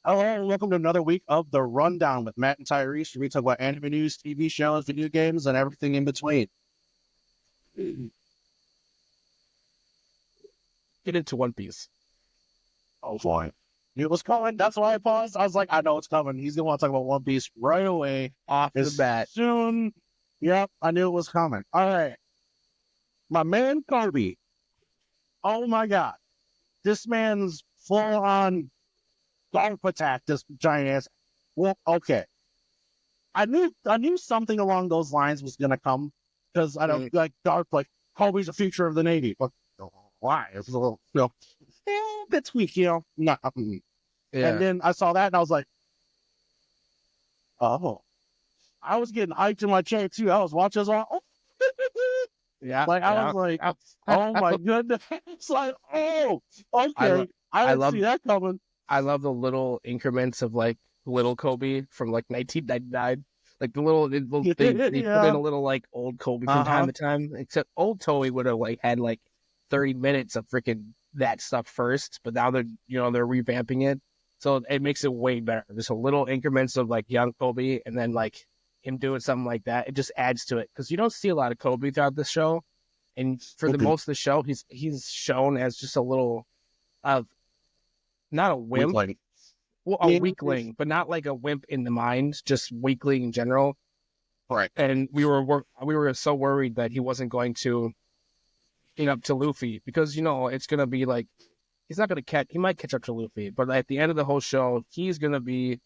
Hello, welcome to another week of The Rundown with Matt and Tyrese, where we talk about anime news, TV shows, video games, and everything in between. Get into One Piece. Oh boy. Knew it was coming. That's why I paused. I was like, I know it's coming. He's going to want to talk about One Piece right away. Off the As bat. soon. Yep, I knew it was coming. All right. My man, Kirby. Oh my God. This man's full on Garp attack, this giant ass. Well, okay. I knew something along those lines was gonna come because I don't like Dark, like Kobe's the future of the Navy. But why? It's a little, bit weak, Not, Yeah. And then I saw that and I was like, oh, I was getting hyped in my chair too. I was watching this all. Yeah. Like I was like, oh my goodness. It's like, oh, okay. I didn't see that coming. I love the little increments of like little Kobe from like 1999. Like the little they put in a little like old Kobe from time to time. Except old Toei would have like had like 30 minutes of freaking that stuff first, but now they're revamping it, so it makes it way better. Just a little increments of like young Kobe, and then like him doing something like that. It just adds to it because you don't see a lot of Kobe throughout the show, and for the most of the show, he's shown as just a little of not a wimp. Well, a weakling, but not like a wimp in the mind, just weakling in general. Right. And we were so worried that he wasn't going to get up to Luffy because it's gonna be like he's not gonna catch. He might catch up to Luffy, but at the end of the whole show, he's gonna be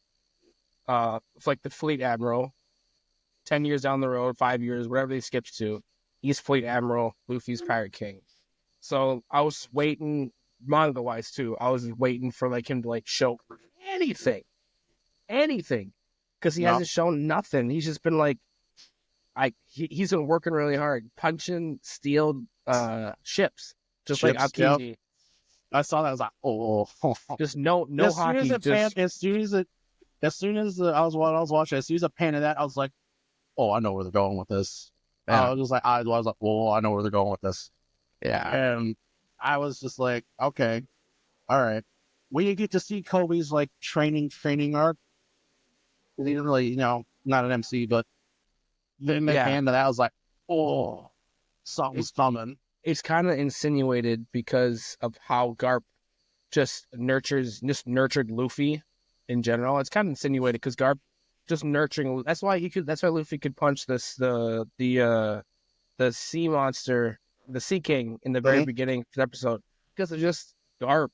like the fleet admiral. 10 years down the road, 5 years, whatever they skipped to, he's fleet admiral. Luffy's pirate king. So I was waiting, manga wise too. I was waiting for like him to like show anything, because he hasn't shown nothing. He's just been like, he's been working really hard, punching steel ships, just like Aokiji. Yep. I saw that. I was like, oh, just no hockey. As soon as I was watching, as soon as I painted that, I was like, oh, I know where they're going with this. Yeah. I was like, well, I know where they're going with this. Yeah. And I was just like, okay, all right. We didn't get to see Kobe's like training arc. He didn't really, not an MC, but then they came to that. I was like, oh, something's coming. It's kind of insinuated because of how Garp just nurtured Luffy in general. It's kind of insinuated because Garp just nurturing. That's why Luffy could punch the sea monster, the Sea King in the very beginning of the episode, because of just Garp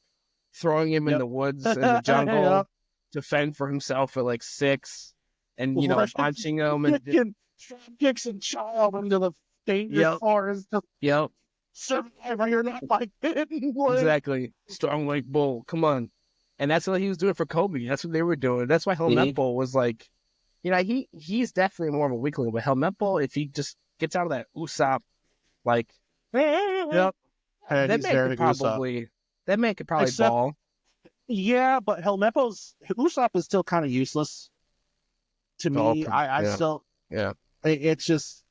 throwing him in the woods in the jungle to fend for himself at like 6, and punching him and kicks and child into the dangerous forest. Yep. Survivor, you're not like exactly. Strong like bull. Come on. And that's what he was doing for Kobe. That's what they were doing. That's why Helmeppo was like, he's definitely more of a weakling, but Helmeppo, if he just gets out of that Usopp, like, that man could probably ball. Yeah, but Usopp is still kind of useless to me. It's just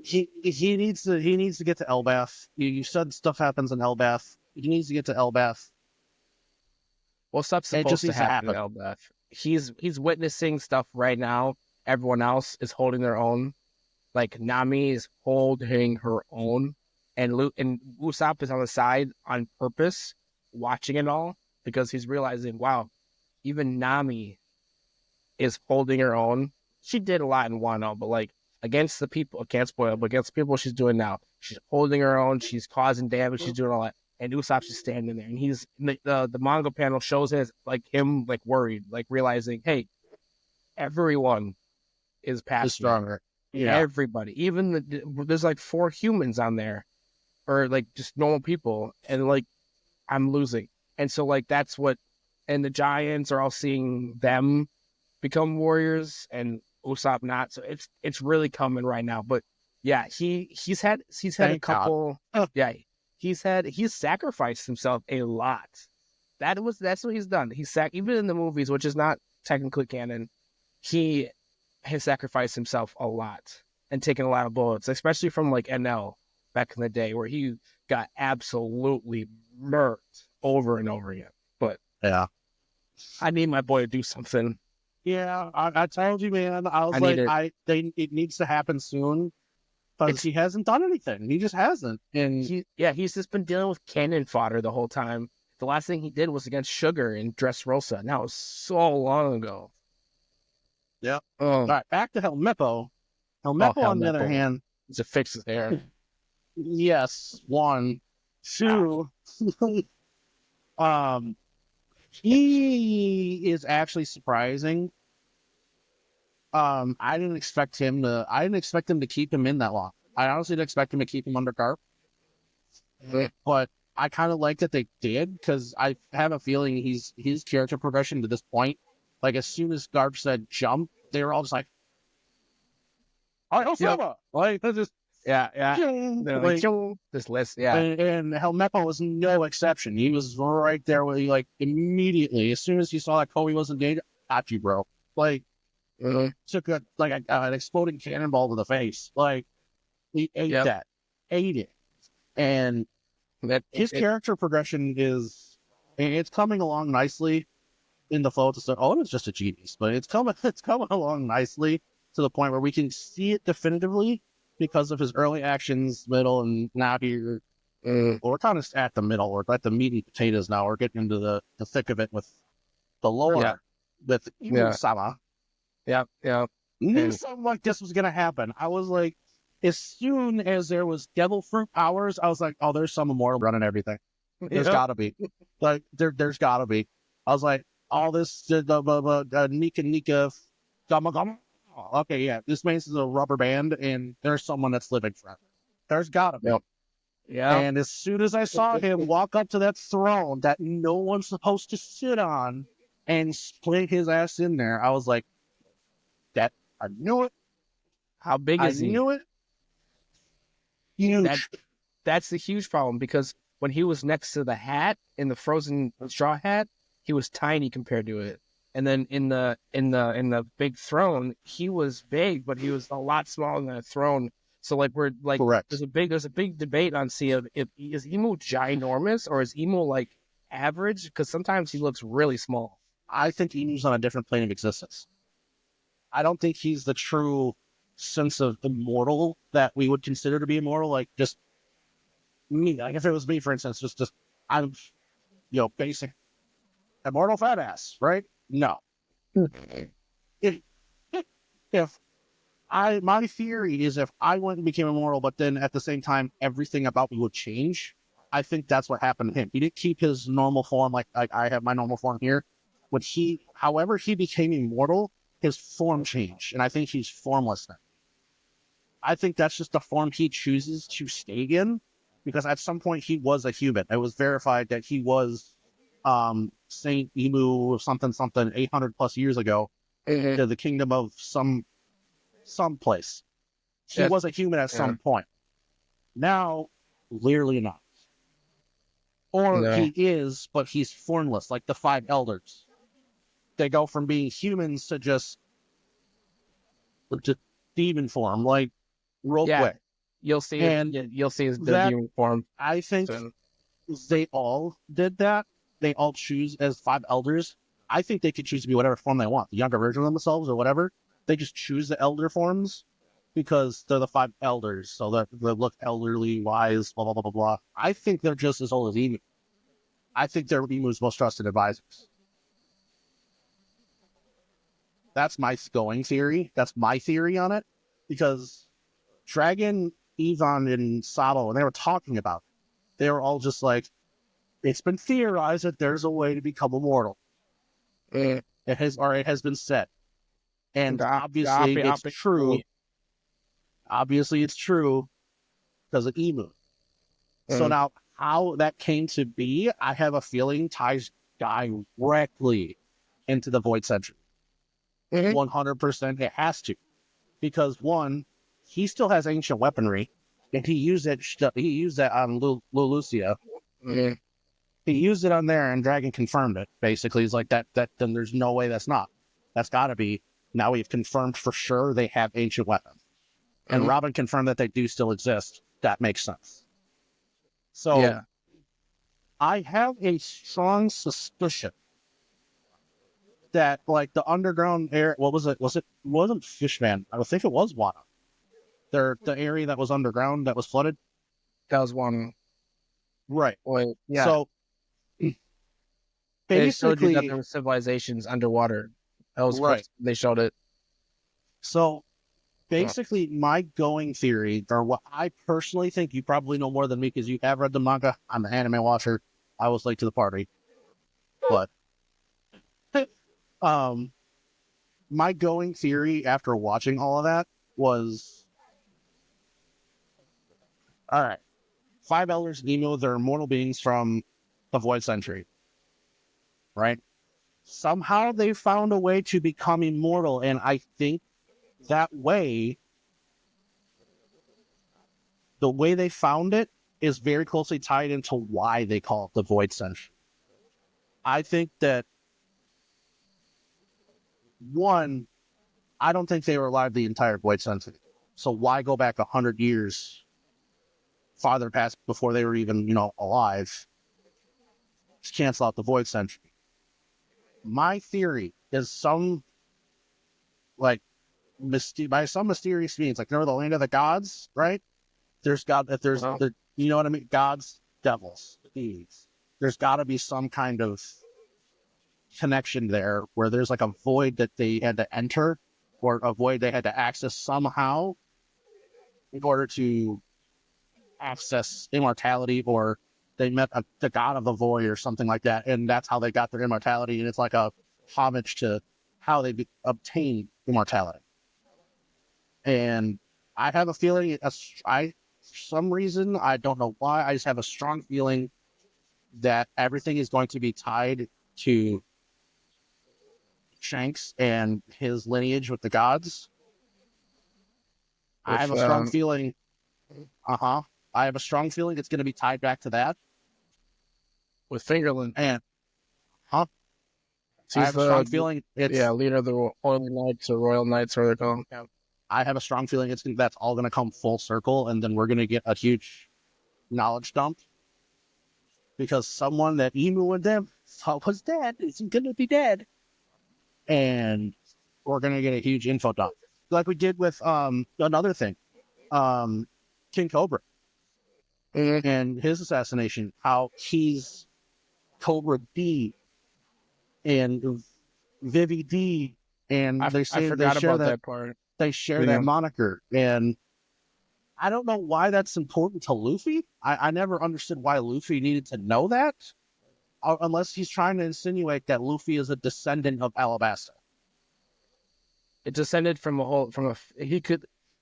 he needs to get to Elbaf. You said stuff happens in Elbaf. He needs to get to Elbaf. Well, stuff's supposed to happen in Elbaf. He's witnessing stuff right now. Everyone else is holding their own. Like Nami is holding her own, and Usopp is on the side on purpose, watching it all, because he's realizing, wow, even Nami is holding her own. She did a lot in Wano, but like against the people, I can't spoil, but against the people she's doing now, she's holding her own. She's causing damage. She's doing all that. And Usopp's just standing there, and he's the manga panel shows it like him like worried, like realizing, hey, everyone is past stronger. Yeah, everybody, even there's like 4 humans on there, or like just normal people, and like I'm losing, and so like that's what, and the giants are all seeing them become warriors, and Usopp not. So it's really coming right now. But yeah, he's had a couple. He's sacrificed himself a lot. That's what he's done. Even in the movies, which is not technically canon, he has sacrificed himself a lot and taken a lot of bullets, especially from like NL back in the day, where he got absolutely murked over and over again. But yeah, I need my boy to do something. Yeah, I told you, man. I was it needs to happen soon because he hasn't done anything. He just hasn't. And he's just been dealing with cannon fodder the whole time. The last thing he did was against Sugar in Dressrosa, and that was so long ago. Yeah. All right, back to Helmeppo. Helmeppo, on the other hand, to fix his hair. Yes, one, two. He is actually surprising. I didn't expect him to keep him in that long. I honestly didn't expect him to keep him under Garp. But I kind of like that they did, because I have a feeling his character progression to this point, like as soon as Garp said jump, they were all just like, "Oh, Sama!" Like they're just this list, And Helmeppo was no exception. He was right there with like immediately as soon as he saw that Kobe was in danger, got you, bro. Like took an exploding cannonball to the face. Like he ate it, and his character progression it's coming along nicely in the flow. It's just a genius, but it's coming along nicely to the point where we can see it definitively because of his early actions, middle, and now we're kind of at the middle. We're at the meat and potatoes now. We're getting into the thick of it with the lore with Sama. Knew something like this was going to happen. I was like, as soon as there was devil fruit powers, I was like, oh, there's some immortal running everything. There's got to be. Like, there's got to be. I was like, all this, Nika, Gama. Okay, yeah, this man is a rubber band, and there's someone that's living forever. There's got to be. Yeah. And as soon as I saw him walk up to that throne that no one's supposed to sit on and split his ass in there, I was like, I knew it. How big is he? I knew it. Huge. That's the huge problem, because when he was next to the hat, in the frozen straw hat, he was tiny compared to it. And then in the big throne, he was big, but he was a lot smaller than a throne. So correct. There's a big debate on if is Emu ginormous or is Emu like average, because sometimes he looks really small. I think Emu's on a different plane of existence. I don't think he's the true sense of immortal that we would consider to be immortal. Like just me, like if it was me, for instance, just I'm, basic immortal fat ass, right? No. My theory is if I went and became immortal, but then at the same time everything about me would change, I think that's what happened to him. He didn't keep his normal form like I have my normal form here. However he became immortal, his form changed, and I think he's formless now. I think that's just the form he chooses to stay in, because at some point he was a human. It was verified that he was Saint Emu something 800 plus years ago to the kingdom of some place. He was a human at some point. Now, clearly not. Or he is, but he's formless, like the 5 elders. They go from being humans to just demon form, like real quick. You'll see his demon form. I think they all did that. They all choose as 5 elders. I think they could choose to be whatever form they want, the younger version of themselves or whatever. They just choose the elder forms because they're the 5 elders, so that they look elderly, wise, blah blah blah blah blah. I think they're just as old as Emu. I think they're Emu's most trusted advisors. That's my going theory. That's my theory on it. Because Dragon, Yvonne, and Sabo, when they were talking about it, they were all just like, it's been theorized that there's a way to become immortal. It has been said. And obviously it's true. Obviously it's true because of Emu. So now how that came to be, I have a feeling ties directly into the Void Century. 100% it has to, because one, he still has ancient weaponry, and he used that on Lulucia. He used it on there, and Dragon confirmed it. Basically, he's like that. Then there's no way that's got to be. Now we've confirmed for sure they have ancient weapons, and Robin confirmed that they do still exist. That makes sense. So I have a strong suspicion that like the underground air. What was it? Wasn't Fishman? I think it was Wano. The area that was underground that was flooded. That was one. Right. Wait, yeah. So they showed you that basically, there were civilizations underwater. That was right. They showed it. So basically, my going theory, or what I personally think, you probably know more than me because you have read the manga. I'm an anime watcher. I was late to the party, but my going theory after watching all of that was, all right, five elders and Emo, they're immortal beings from the Void Century, right? Somehow they found a way to become immortal, and I think that way, the way they found it is very closely tied into why they call it the Void Century. I think that, one, I don't think they were alive the entire Void Century. So why go back 100 years farther past before they were even, alive? Just cancel out the Void Century. My theory is like, by some mysterious means, like, the land of the gods, right? There's God, if there's, you know what I mean? Gods, devils, thieves. There's got to be some kind of connection there where there's like a void that they had to enter, or a void they had to access somehow in order to access immortality, or they met the god of the void or something like that, and that's how they got their immortality, and it's like a homage to how they obtained immortality. And I have a feeling, for some reason, I don't know why, I just have a strong feeling that everything is going to be tied to Shanks and his lineage with the gods. I have a strong feeling. I have a strong feeling it's going to be tied back to that. With Fingerland. And, I have a strong feeling it's... Yeah, leader of the Oily Knights or Royal Knights, or they're called. Yeah. I have a strong feeling that's all going to come full circle, and then we're going to get a huge knowledge dump. Because someone that Emu and them thought was dead isn't going to be dead. And we're going to get a huge info dump. Like we did with another thing. King Cobra. Mm-hmm. And his assassination. How he's Cobra D and Vivi D. And I forgot about that part. They share that moniker. And I don't know why that's important to Luffy. I never understood why Luffy needed to know that. Unless he's trying to insinuate that Luffy is a descendant of Alabasta. It descended from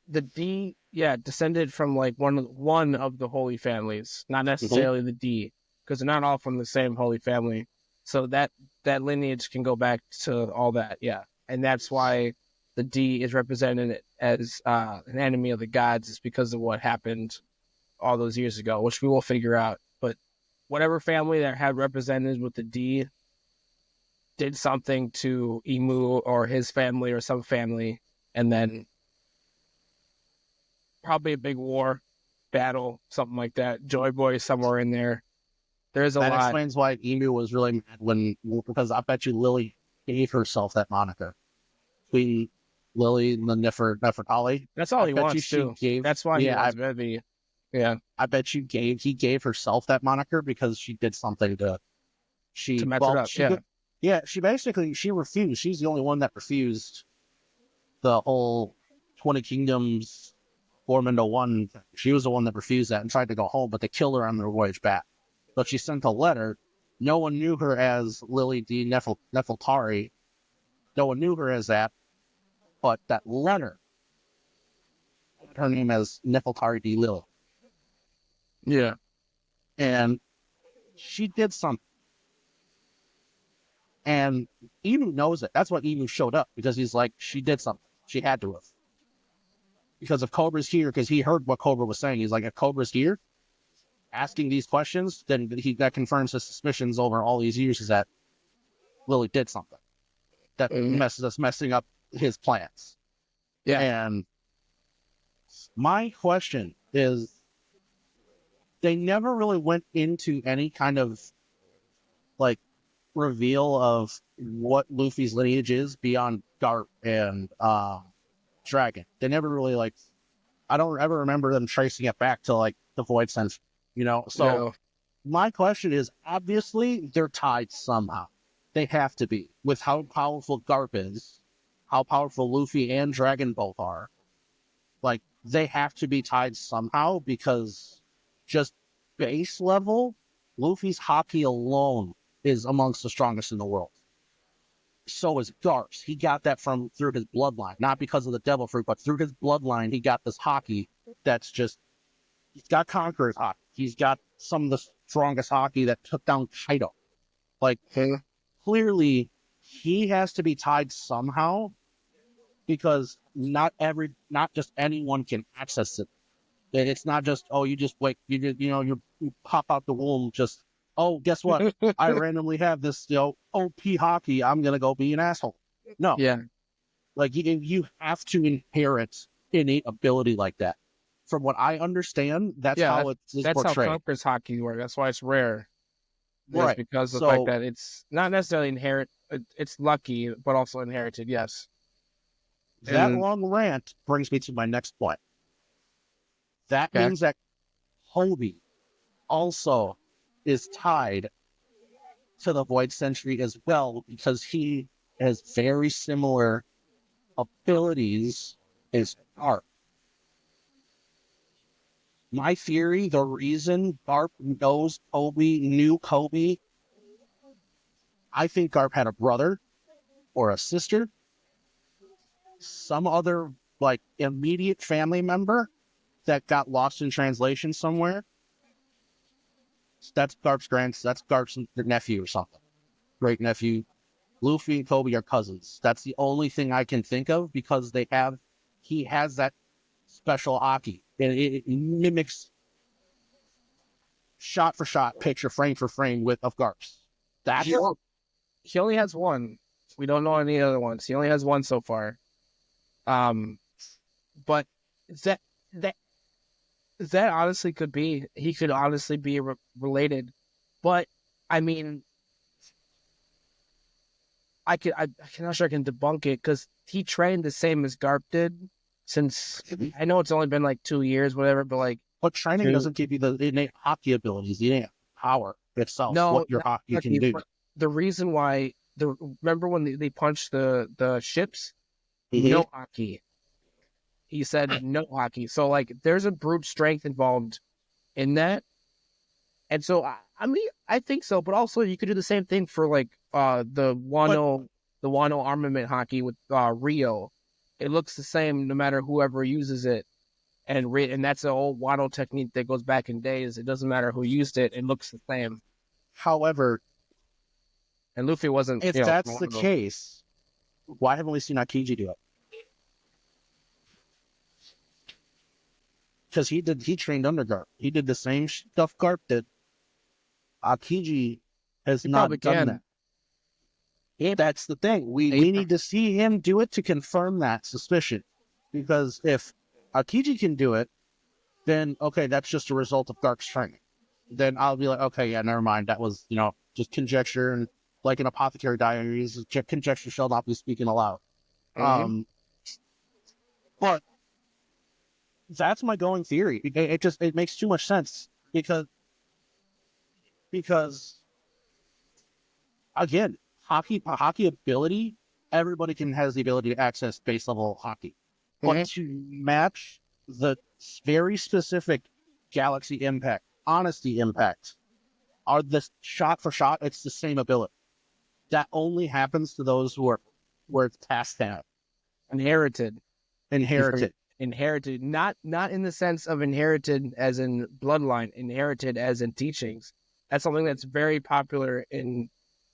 the D, descended from like one of the holy families, not necessarily the D, because they're not all from the same holy family. So that lineage can go back to all that, yeah. And that's why the D is represented as an enemy of the gods, is because of what happened all those years ago, which we will figure out. But whatever family that had represented with the D did something to Emu or his family or some family, and then probably a big war, battle, something like that. Joy Boy is somewhere in there. There's a lot. That explains why Emu was really mad because I bet you Lily gave herself that moniker. Queen Lily and the Nefertali. That's all he wants too. That's why he wants Vivi. Yeah. I bet he gave herself that moniker because she did something to mess it up. She refused. She's the only one that refused the whole 20 Kingdoms form into one. She was the one that refused that and tried to go home, but they killed her on their voyage back. So she sent a letter. No one knew her as Lily D. Nefeltari. No one knew her as that. But that letter had her name as Nefeltari D. Lil. Yeah. And she did something. And Emu knows it. That's why Emu showed up, because he's like, she did something. She had to have. Because if Cobra's here, because he heard what Cobra was saying, he's like, if Cobra's here asking these questions, then that confirms his suspicions over all these years, is that Lily did something that messing up his plans. Yeah. And my question is, they never really went into any kind of like reveal of what Luffy's lineage is beyond Garp and Dragon. They never really like. I don't ever remember them tracing it back to like the Void Sense, you know. So No. my question is, obviously they're tied somehow. They have to be with how powerful Garp is, how powerful Luffy and Dragon both are. Like they have to be tied somehow because just base level, Luffy's hockey alone is amongst the strongest in the world. So is Garp's. He got that from through his bloodline, not because of the devil fruit, but through his bloodline, he got this hockey that's just, he's got Conqueror's hockey. He's got some of the strongest hockey that took down Kaido. Like, clearly, he has to be tied somehow because not just anyone can access it. It's not just, oh, you just wait, you pop out the womb, just, oh, guess what? I randomly have this, OP hockey. I'm going to go be an asshole. No. Yeah. Like, you have to inherit innate ability like that. From what I understand, that's how it's that's portrayed. how Conqueror's hockey works. That's why it's rare. Right. Because of the fact that it's not necessarily inherent. It's lucky, but also inherited, yes. That long rant brings me to my next point. That means that Kobe also is tied to the Void Century as well because he has very similar abilities as Garp. My theory, the reason Garp knew Kobe, I think Garp had a brother or a sister, some other like immediate family member that got lost in translation somewhere. That's Garp's nephew or something. Great nephew. Luffy and Kobe are cousins. That's the only thing I can think of because he has that special Aki. And it mimics shot for shot, picture frame for frame of Garp's. He only has one. We don't know any other ones. He only has one so far. But that honestly could be. He could honestly be related. But I mean, I'm not sure I can debunk it because he trained the same as Garp did since I know it's only been like 2 years, whatever. But training doesn't give you the innate hockey abilities, the innate power itself. No, what your hockey can do. The reason why remember when they punched the ships, no hockey. He said no hockey. So like, there's a brute strength involved in that. And so, I mean, I think so, but also you could do the same thing for like the Wano armament hockey with Rio. It looks the same no matter whoever uses it, and that's an old Wano technique that goes back in days. It doesn't matter who used it; it looks the same. However, and Luffy wasn't. If that's the case, why haven't we seen Akiji do it? Because he trained under Garp. He did the same stuff Garp did. Akiji has not done that. Yeah, that's the thing. We need to see him do it to confirm that suspicion. Because if Akiji can do it, then, okay, that's just a result of Garp's training. Then I'll be like, okay, yeah, never mind. That was, just conjecture. And like in Apothecary Diaries, conjecture shall not be speaking aloud. But that's my going theory. It makes too much sense because again, hockey ability, everybody has the ability to access base level hockey. But to match the very specific Galaxy Impact, Honesty Impact, are the shot for shot, it's the same ability. That only happens to those where it's passed down. Inherited. Inherited, not in the sense of inherited as in bloodline, inherited as in teachings. That's something that's very popular in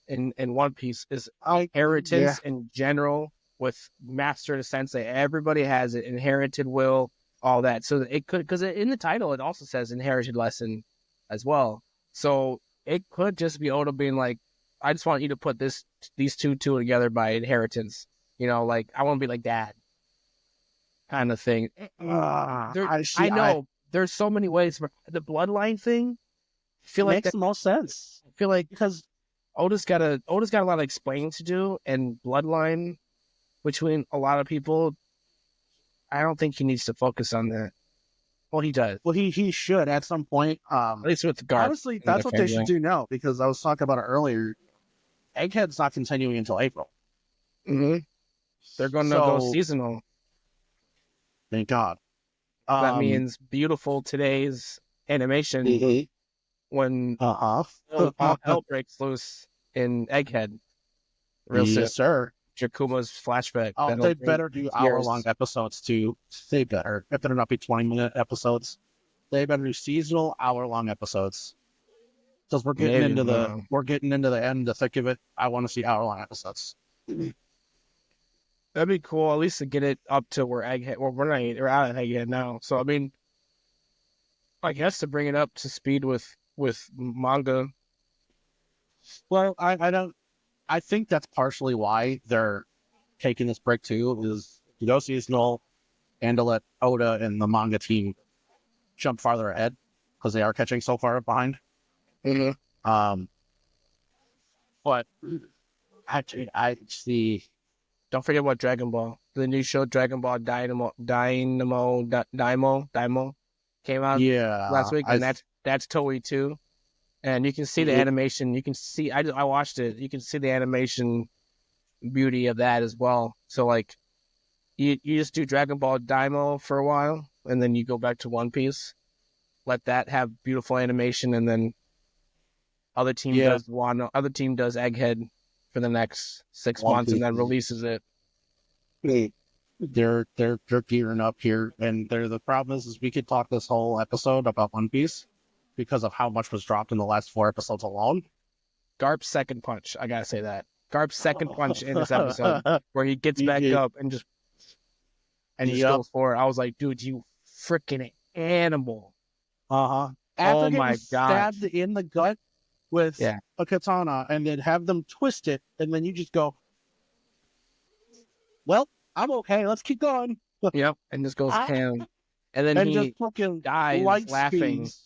One Piece is inheritance in general with Master to Sensei. Everybody has it, inherited will, all that. So it could, because in the title it also says inherited lesson as well. So it could just be Oda being like, I just want you to put these two together by inheritance. Like I want to be like dad. Kind of thing. I know there's so many ways for the bloodline thing. I feel like makes the most sense. I feel like because Oda's got a lot of explaining to do, and bloodline between a lot of people. I don't think he needs to focus on that. Well, he does. Well, he should at some point. At least with Garp. Honestly, that's what they should do now, because I was talking about it earlier. Egghead's not continuing until April. Mm-hmm. They're going to go seasonal. Thank God. That means beautiful today's animation when all hell breaks loose in Egghead. Real yes, sir. Jakuma's flashback. They better do hour-long episodes too. They better. It better not be 20-minute episodes. They better do seasonal hour-long episodes. Because we're getting into the end, the thick of it. I want to see hour-long episodes. That'd be cool, at least to get it up to where Egghead. Well, we're out of Egghead now, so I mean, I guess to bring it up to speed with manga. Well, I think that's partially why they're taking this break too, is to go seasonal and to let Oda and the manga team jump farther ahead, because they are catching so far behind. Mm-hmm. But actually, I see. Don't forget about Dragon Ball. The new show Dragon Ball Dynamo came out last week, and that's Toei too. And you can see the animation. You can see I watched it. You can see the animation beauty of that as well. So like, you just do Dragon Ball Daimo for a while, and then you go back to One Piece. Let that have beautiful animation, and then other team does Egghead for the next 6 months, and then releases it. They're gearing up here, and the problem is we could talk this whole episode about One Piece because of how much was dropped in the last 4 episodes alone. Garp's second punch, I gotta say that. Garp's second punch in this episode, where he gets back up and just goes for it. I was like, dude, you freaking animal. After getting stabbed in the gut with a katana, and then have them twist it, and then you just go, well, I'm okay, let's keep going. Yep, and just goes ham. And then he just dies laughing. Speeds.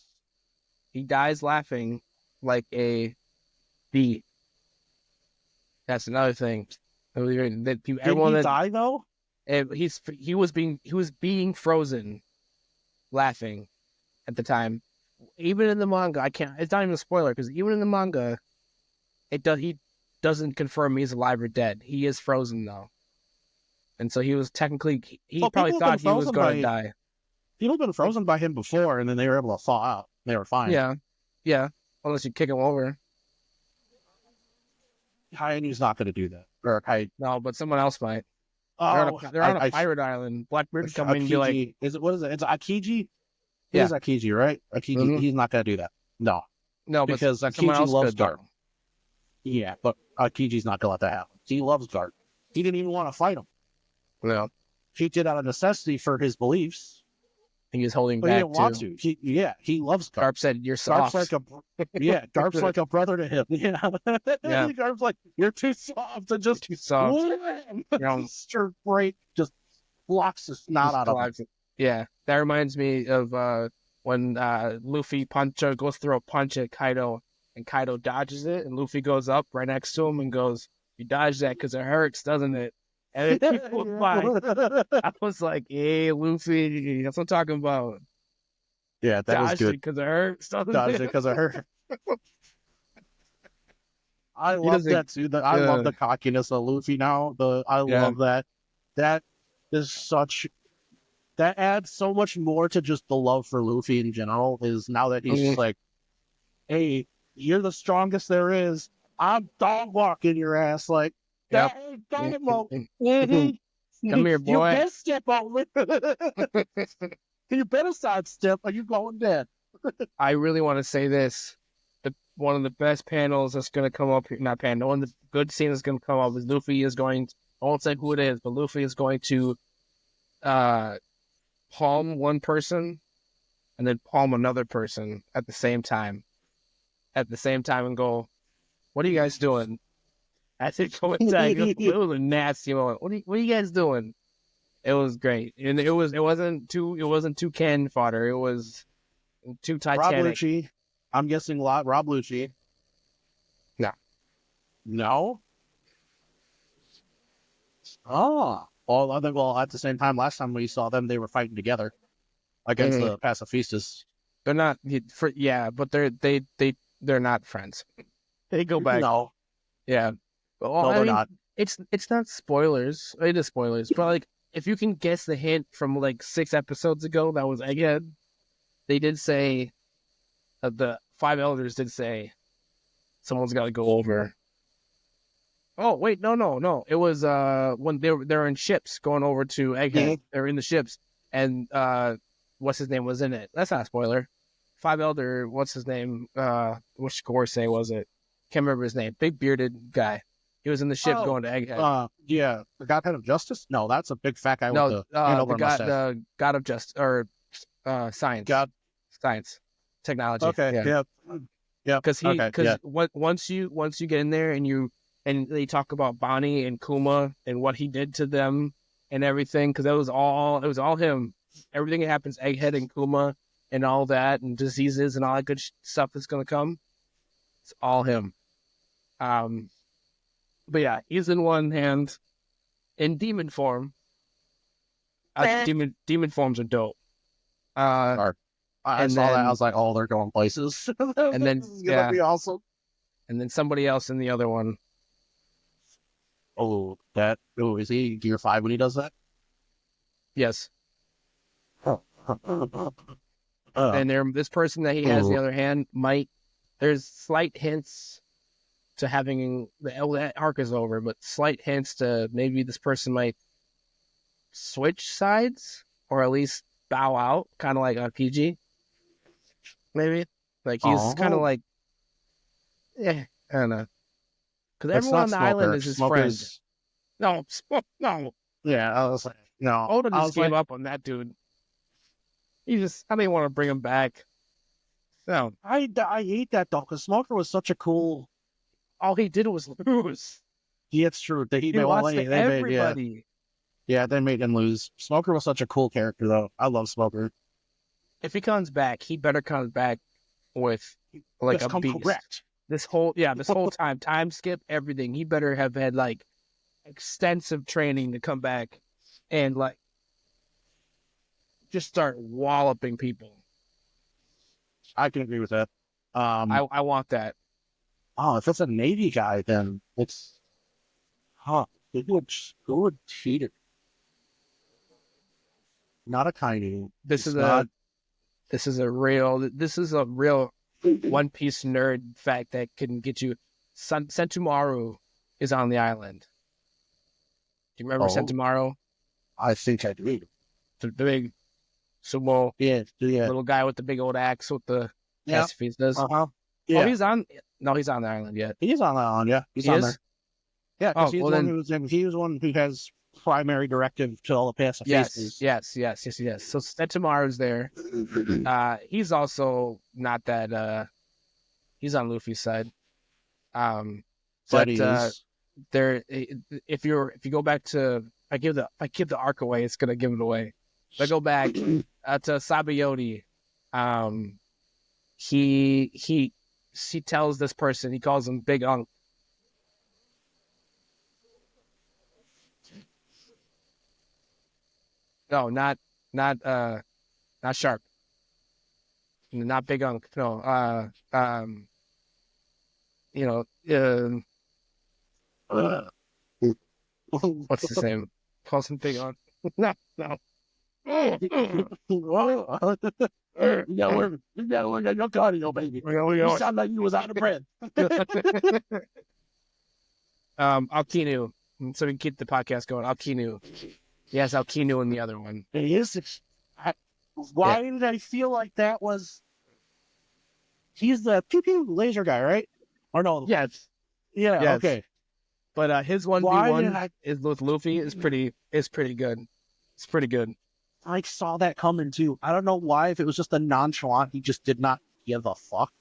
He dies laughing like a bee. That's another thing. Did he die though? He was being frozen, laughing at the time. Even in the manga, it's not even a spoiler, because even in the manga, he doesn't confirm he's alive or dead. He is frozen though, and so he was technically probably thought he was going to die. People have been frozen by him before, and then they were able to thaw out. They were fine. Yeah. Unless you kick him over. Kainu's not going to do that. No, but someone else might. They're on a pirate island. Blackbeard come in and be like, what is it? It's Akiji? Yeah. It is Akiji, right? Akiji, he's not going to do that. No, because Akiji loves Garp. Yeah, but Akiji's not going to let that happen. He loves Garp. He didn't even want to fight him. No. He did out of necessity for his beliefs. He was holding back. He didn't want to. He loves Garp. Garp said, "You're soft." Garp's like a brother to him. Yeah. Garp's like, "You're too soft." And just too soft. Stir break just blocks the snot out of him. Yeah, that reminds me of when Luffy goes through a punch at Kaido, and Kaido dodges it, and Luffy goes up right next to him and goes, "You dodged that because it hurts, doesn't it?" And then people by. I was like, "Hey, Luffy, that's what I'm talking about." Yeah, that was good. Because it hurts. Dodged it because it hurt. I love that too. I love the cockiness of Luffy now. I love that. That is such. That adds so much more to just the love for Luffy in general. Is now that he's just like, "Hey, you're the strongest there is. I'm dog walking your ass." Like. Yep. Come here, boy. You better step over. You better sidestep, or you going dead. I really want to say this. One of the best panels that's going to come up here, not panel, one of the good scenes that's going to come up is Luffy is going to, I won't say who it is, but Luffy is going to palm one person and then palm another person at the same time. And go, "What are you guys doing?" I think it was a nasty moment. What are you guys doing? It was great, and it wasn't too Ken fodder. It was too Titanic. Rob Lucci. I'm guessing Rob Lucci. No. No. Oh. Well, I think, at the same time, last time we saw them, they were fighting together against the pacifistas. They're not but they're not friends. They go back. No. Yeah. Well, No, I they're mean, not. it's not spoilers. It is spoilers, but like if you can guess the hint from like 6 episodes ago, that was Egghead. They did say the 5 elders did say someone's got to go over. Oh wait, no. It was when they're in ships going over to Egghead. Yeah. They're in the ships, and what's his name was in it. That's not a spoiler. 5 elder, what's his name? Which Gorsay was it? Can't remember his name. Big bearded guy. He was in the ship going to Egghead. Yeah, the Godhead of Justice? No, that's a big fat guy No, with the hand over mustache. the God of Justice or science. Science, technology. Okay, yeah. Because once you get in there and they talk about Bonnie and Kuma and what he did to them and everything, because it was all him. Everything that happens, Egghead and Kuma and all that, and diseases and all that good stuff that's gonna come. It's all him. But yeah, he's in one hand in demon form. Demon forms are dope. I saw that. I was like, oh, they're going places. And then gonna be awesome. And then somebody else in the other one. Oh, is he Gear 5 when he does that? Yes. And this person that he has in the other hand there's slight hints to having that arc is over, but slight hints to maybe this person might switch sides or at least bow out, kind of like on PG. Maybe like he's kind of like, I don't know, because everyone on the island is his friend. No. Yeah, I was like, no. Oda just gave up on that dude. I didn't want to bring him back. No, I hate that though, because Smoker was such a cool. All he did was lose. Yeah, it's true. He lost to everybody. Yeah, they made him lose. Smoker was such a cool character, though. I love Smoker. If he comes back, he better come back with like a beast. Correct. This whole time skip, everything. He better have had like extensive training to come back and like just start walloping people. I can agree with that. I want that. Oh, if it's a Navy guy, then it's who would cheat it? Not a Kainu. This is a real One Piece nerd fact that can get you. Sentomaru is on the island. Do you remember Sentomaru? I think I do. The big sumo, little guy with the big old axe with the pacifistas. Yeah. Oh, he's on the island yet. He's on the island, yeah. He's on there. Yeah, because he was one who has primary directive to all the pacifistas. Yes. So Sentomaru's there. He's also not that. He's on Luffy's side. But there, if you go back to, if I give the arc away, it's gonna give it away. If I go back to Sabayoti, he tells this person, he calls him Big Unk. No, not Sharp. Not Big Unk. No. What's his name? Calls him Big Unk. No. We're cardio, baby. You sound like you was out of breath. Alkinu. So we can keep the podcast going. Alkinu. Yes, Alkinu in the other one. Why did I feel like that was? He's the pew pew laser guy, right? Or no? Yes. Yeah. Yes. Okay. But his 1v1 is with Luffy is pretty good. It's pretty good. I saw that coming too. I don't know why. If it was just a nonchalant, he just did not give a fuck.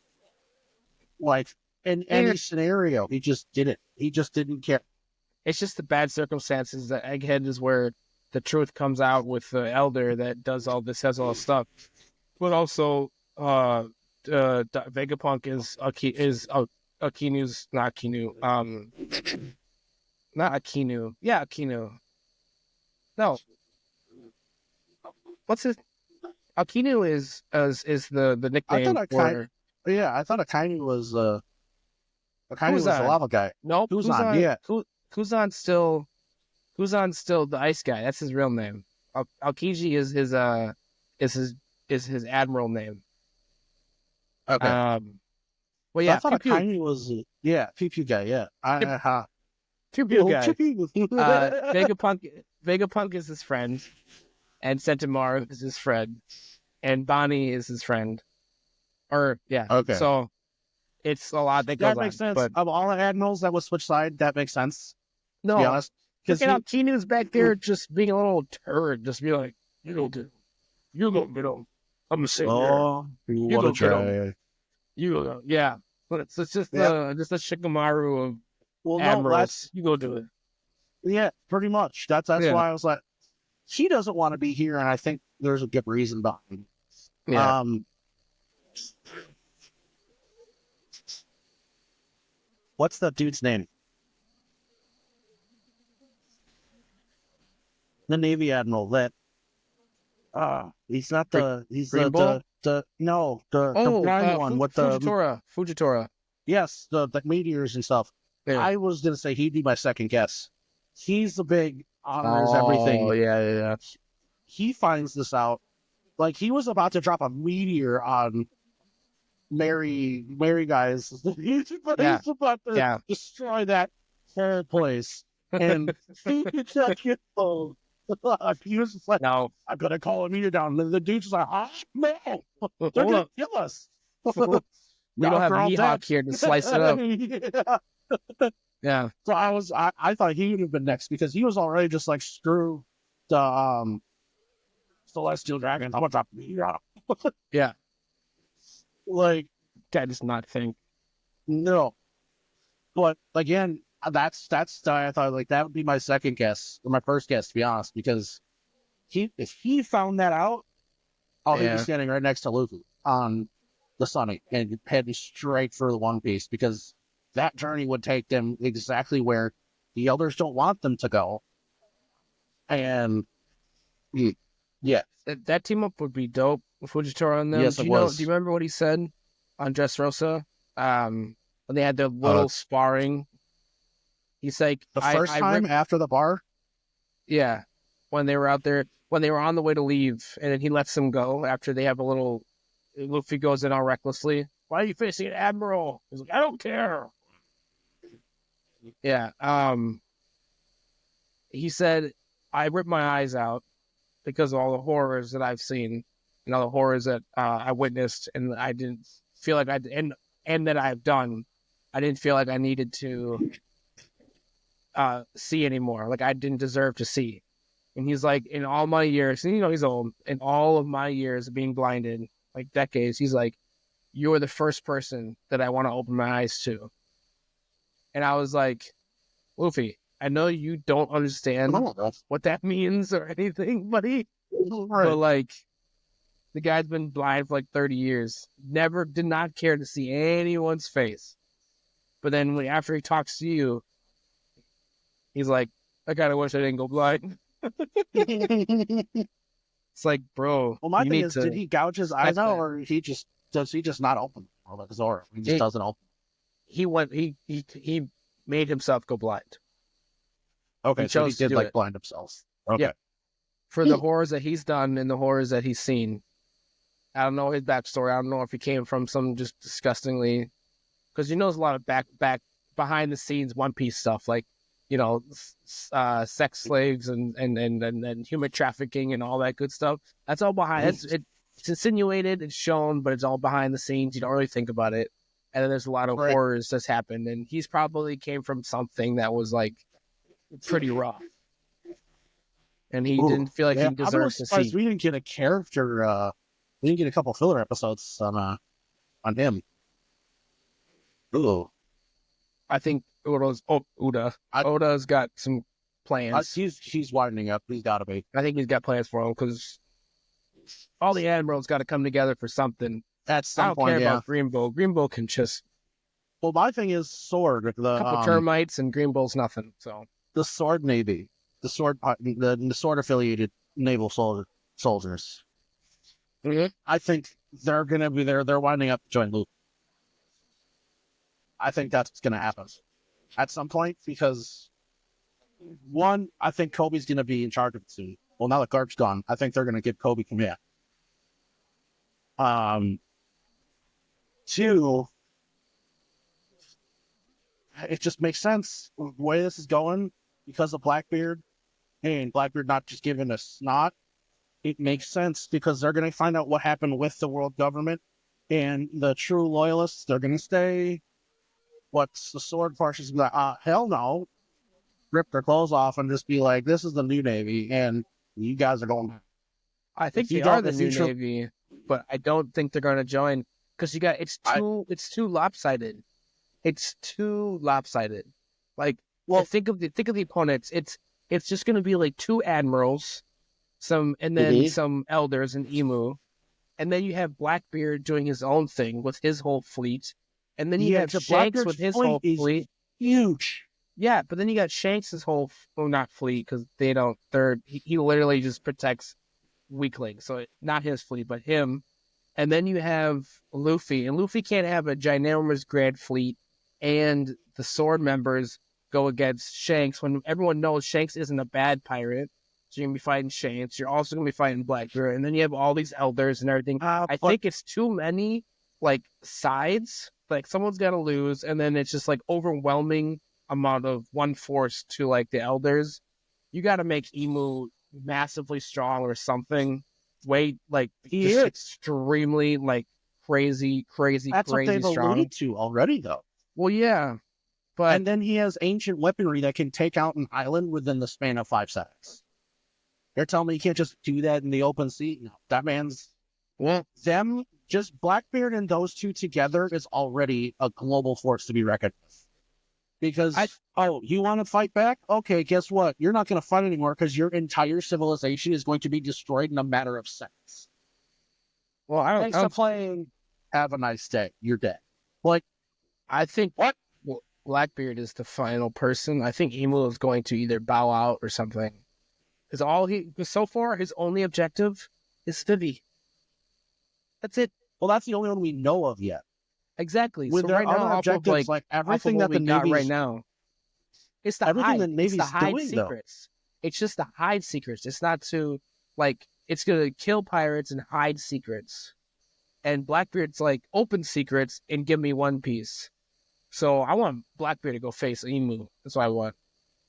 Like in any scenario, he just didn't. He just didn't care. It's just the bad circumstances. That Egghead is where the truth comes out with the elder that does all this, has all this stuff. But also, Vegapunk is Akinu's not Akinu. Not Akinu. Yeah, Akinu. No, what's his? Akinu is the I nickname thought for. I thought Akainu was Akainu was the Kuzan. lava guy. Nope. Kuzan, yeah. Kuzan's still the ice guy. That's his real name. Aokiji is his admiral name. Okay. Well, So yeah, I thought Pew Pew. Akainu was Pew Pew guy. Yeah. Pew Pew guy. Pew. Vegapunk is his friend, and Sentomaru is his friend, and Bonnie is his friend. Or yeah. Okay. So it's a lot that goes on. That makes sense. But Of all the admirals that would switch side, that makes sense. no, to be honest, because Kinu's back there just being a little turd, just be like, you gonna get him. I'm gonna sit here. You what go a get him. try. You go, yeah. But it's just just a Shikamaru of admirals. You go do it. Yeah, pretty much. That's why I was like, he doesn't want to be here, and I think there's a good reason behind it. Yeah. What's the dude's name? The Navy Admiral that he's not the Green Bull? the blind one with the Fujitora. Yes, the meteors and stuff. Yeah. I was gonna say he'd be my second guess. He's the big honors everything. Oh yeah. He finds this out. Like he was about to drop a meteor on Mary guys. He's about to destroy that whole place. And he was just like, no, I'm gonna call a meteor down. And the dude's like, no, they're gonna kill us. We don't have Mihawk here to slice it up. Yeah. So I thought he would have been next because he was already just like, screw the Celestial Dragon. I'm gonna drop the meteor on him. Yeah. Like, that does not think. No. But again, that's I thought like that would be my second guess or my first guess, to be honest, because if he found that out, he'd be standing right next to Luffy on the Sunny and heading straight for the One Piece, because that journey would take them exactly where the elders don't want them to go. And yeah, that team up would be dope. Fujitora and them. Yes, do you remember what he said on Dressrosa? When they had their little sparring. He's like, the first time after the bar? Yeah. When they were out there, when they were on the way to leave, and then he lets them go after they have a little, Luffy goes in all recklessly. Why are you facing an admiral? He's like, I don't care. Yeah. He said, I ripped my eyes out because of all the horrors that I've seen and all the horrors that I witnessed, and I didn't feel like and that I've done. I didn't feel like I needed to see anymore. Like I didn't deserve to see. And he's like, in all my years, and he's old, in all of my years of being blinded, like decades, he's like, you're the first person that I want to open my eyes to. And I was like, Luffy, I know you don't understand what that means or anything, buddy. Right. But like, the guy's been blind for like 30 years. Did not care to see anyone's face. But then after he talks to you, he's like, I kind of wish I didn't go blind. It's like, bro. Well, my thing is, did he gouge his eyes out, or does he just not open? Or like Zoro, he just doesn't open. He made himself go blind. Okay, so he did like blind himself. Okay. Yeah. For the horrors that he's done and the horrors that he's seen. I don't know his backstory. I don't know if he came from some just disgustingly, because he knows a lot of back behind the scenes One Piece stuff, like, sex slaves and human trafficking and all that good stuff. That's all behind. It's insinuated, it's shown, but it's all behind the scenes. You don't really think about it. And then there's a lot of horrors that's happened, and he's probably came from something that was like pretty rough, and he didn't feel like he deserved to see. We didn't get a character. We didn't get a couple filler episodes on him. Ooh, I think Oda's got some plans. He's widening up. He's got to be. I think he's got plans for him, because all the admirals got to come together for something. At some point, I don't care about Green Bull. Green Bull can just Well, my thing is Sword. A couple termites and Green Bull's nothing. So the Sword Navy, the Sword affiliated naval soldiers. mm-hmm. I think they're going to be there. They're winding up to join Luke. I think that's going to happen at some point because, one, I think Kobe's going to be in charge of it soon. Well, now that Garp's gone, I think they're going to give Kobe command. Two, it just makes sense the way this is going because of Blackbeard and Blackbeard not just giving a snot. It makes sense because they're going to find out what happened with the world government, and the true loyalists, they're going to stay. What's the Sword Force is like, hell no. Rip their clothes off and just be like, this is the new Navy, and you guys are going. I think they are the new Navy, but I don't think they're going to join because it's too lopsided. It's too lopsided. Like, well, think of the opponents. It's just going to be like two admirals, some elders and Emu, and then you have Blackbeard doing his own thing with his whole fleet, and then you have Shanks with his whole fleet. Huge. Yeah, but then you got Shanks' whole not fleet because they don't. He literally just protects weaklings, so not his fleet, but him. And then you have Luffy, and Luffy can't have a ginormous grand fleet, and the Sword members go against Shanks when everyone knows Shanks isn't a bad pirate. So you're going to be fighting Shanks. You're also going to be fighting Blackbeard. And then you have all these elders and everything. I think it's too many, like, sides. Like, someone's got to lose. And then it's just, like, overwhelming amount of one force to, like, the elders. You got to make Emu massively strong or something. He is extremely, like, crazy That's what they've strong. Alluded to already, though. Well, yeah. And then he has ancient weaponry that can take out an island within the span of 5 seconds. You're telling me you can't just do that in the open sea? No, that man's... Well, just Blackbeard and those two together is already a global force to be reckoned with. Because, you want to fight back? Okay, guess what? You're not going to fight anymore because your entire civilization is going to be destroyed in a matter of seconds. Well, thanks for playing. Have a nice day. You're dead. Like, I think... What? Well, Blackbeard is the final person. I think Emu is going to either bow out or something. Because so far, his only objective is Vivi. That's it. Well, that's the only one we know of yet. Exactly. With so their right other now, objectives, like everything that the Navy's right now, it's the everything hide. the Navy's it's the hide doing, secrets. Though. It's just the hide secrets. It's not to it's gonna kill pirates and hide secrets. And Blackbeard's like open secrets and give me One Piece. So I want Blackbeard to go face Emu. That's what I want.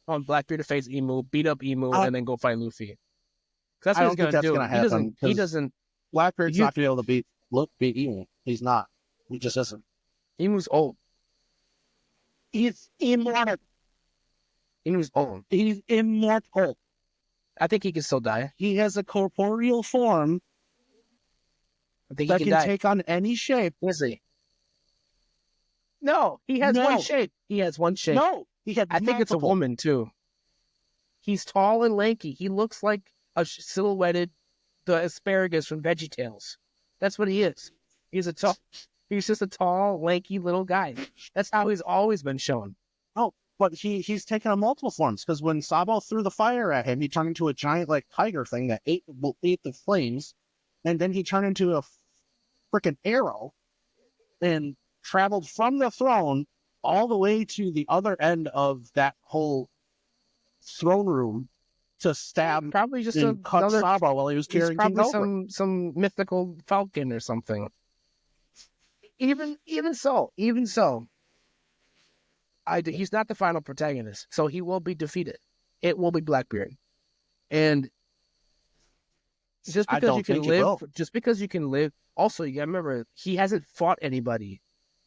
I want Blackbeard to face Emu, beat up Emu, and then go fight Luffy. That's what he's going to do. He doesn't. Blackbeard's not going to be able to beat Emu. He's not. He just isn't. Emu's old. He's immortal. Emu's old. He's immortal. I think he can still die. He has a corporeal form that can take on any shape. Is he? No, he has one shape. He has one shape. No, he had. I think it's a woman too. He's tall and lanky. He looks like a silhouetted the asparagus from VeggieTales. That's what he is. He's just a tall, lanky little guy. That's how he's always been shown. Oh, but he's taken on multiple forms because when Sabo threw the fire at him, he turned into a giant tiger thing that ate the flames, and then he turned into a freaking arrow, and traveled from the throne all the way to the other end of that whole throne room to stab cut Sabo while he was carrying King Cobra. Some mythical falcon or something. Even so, he's not the final protagonist, so he will be defeated. It will be Blackbeard, and just because you can live. Also, you gotta remember he hasn't fought anybody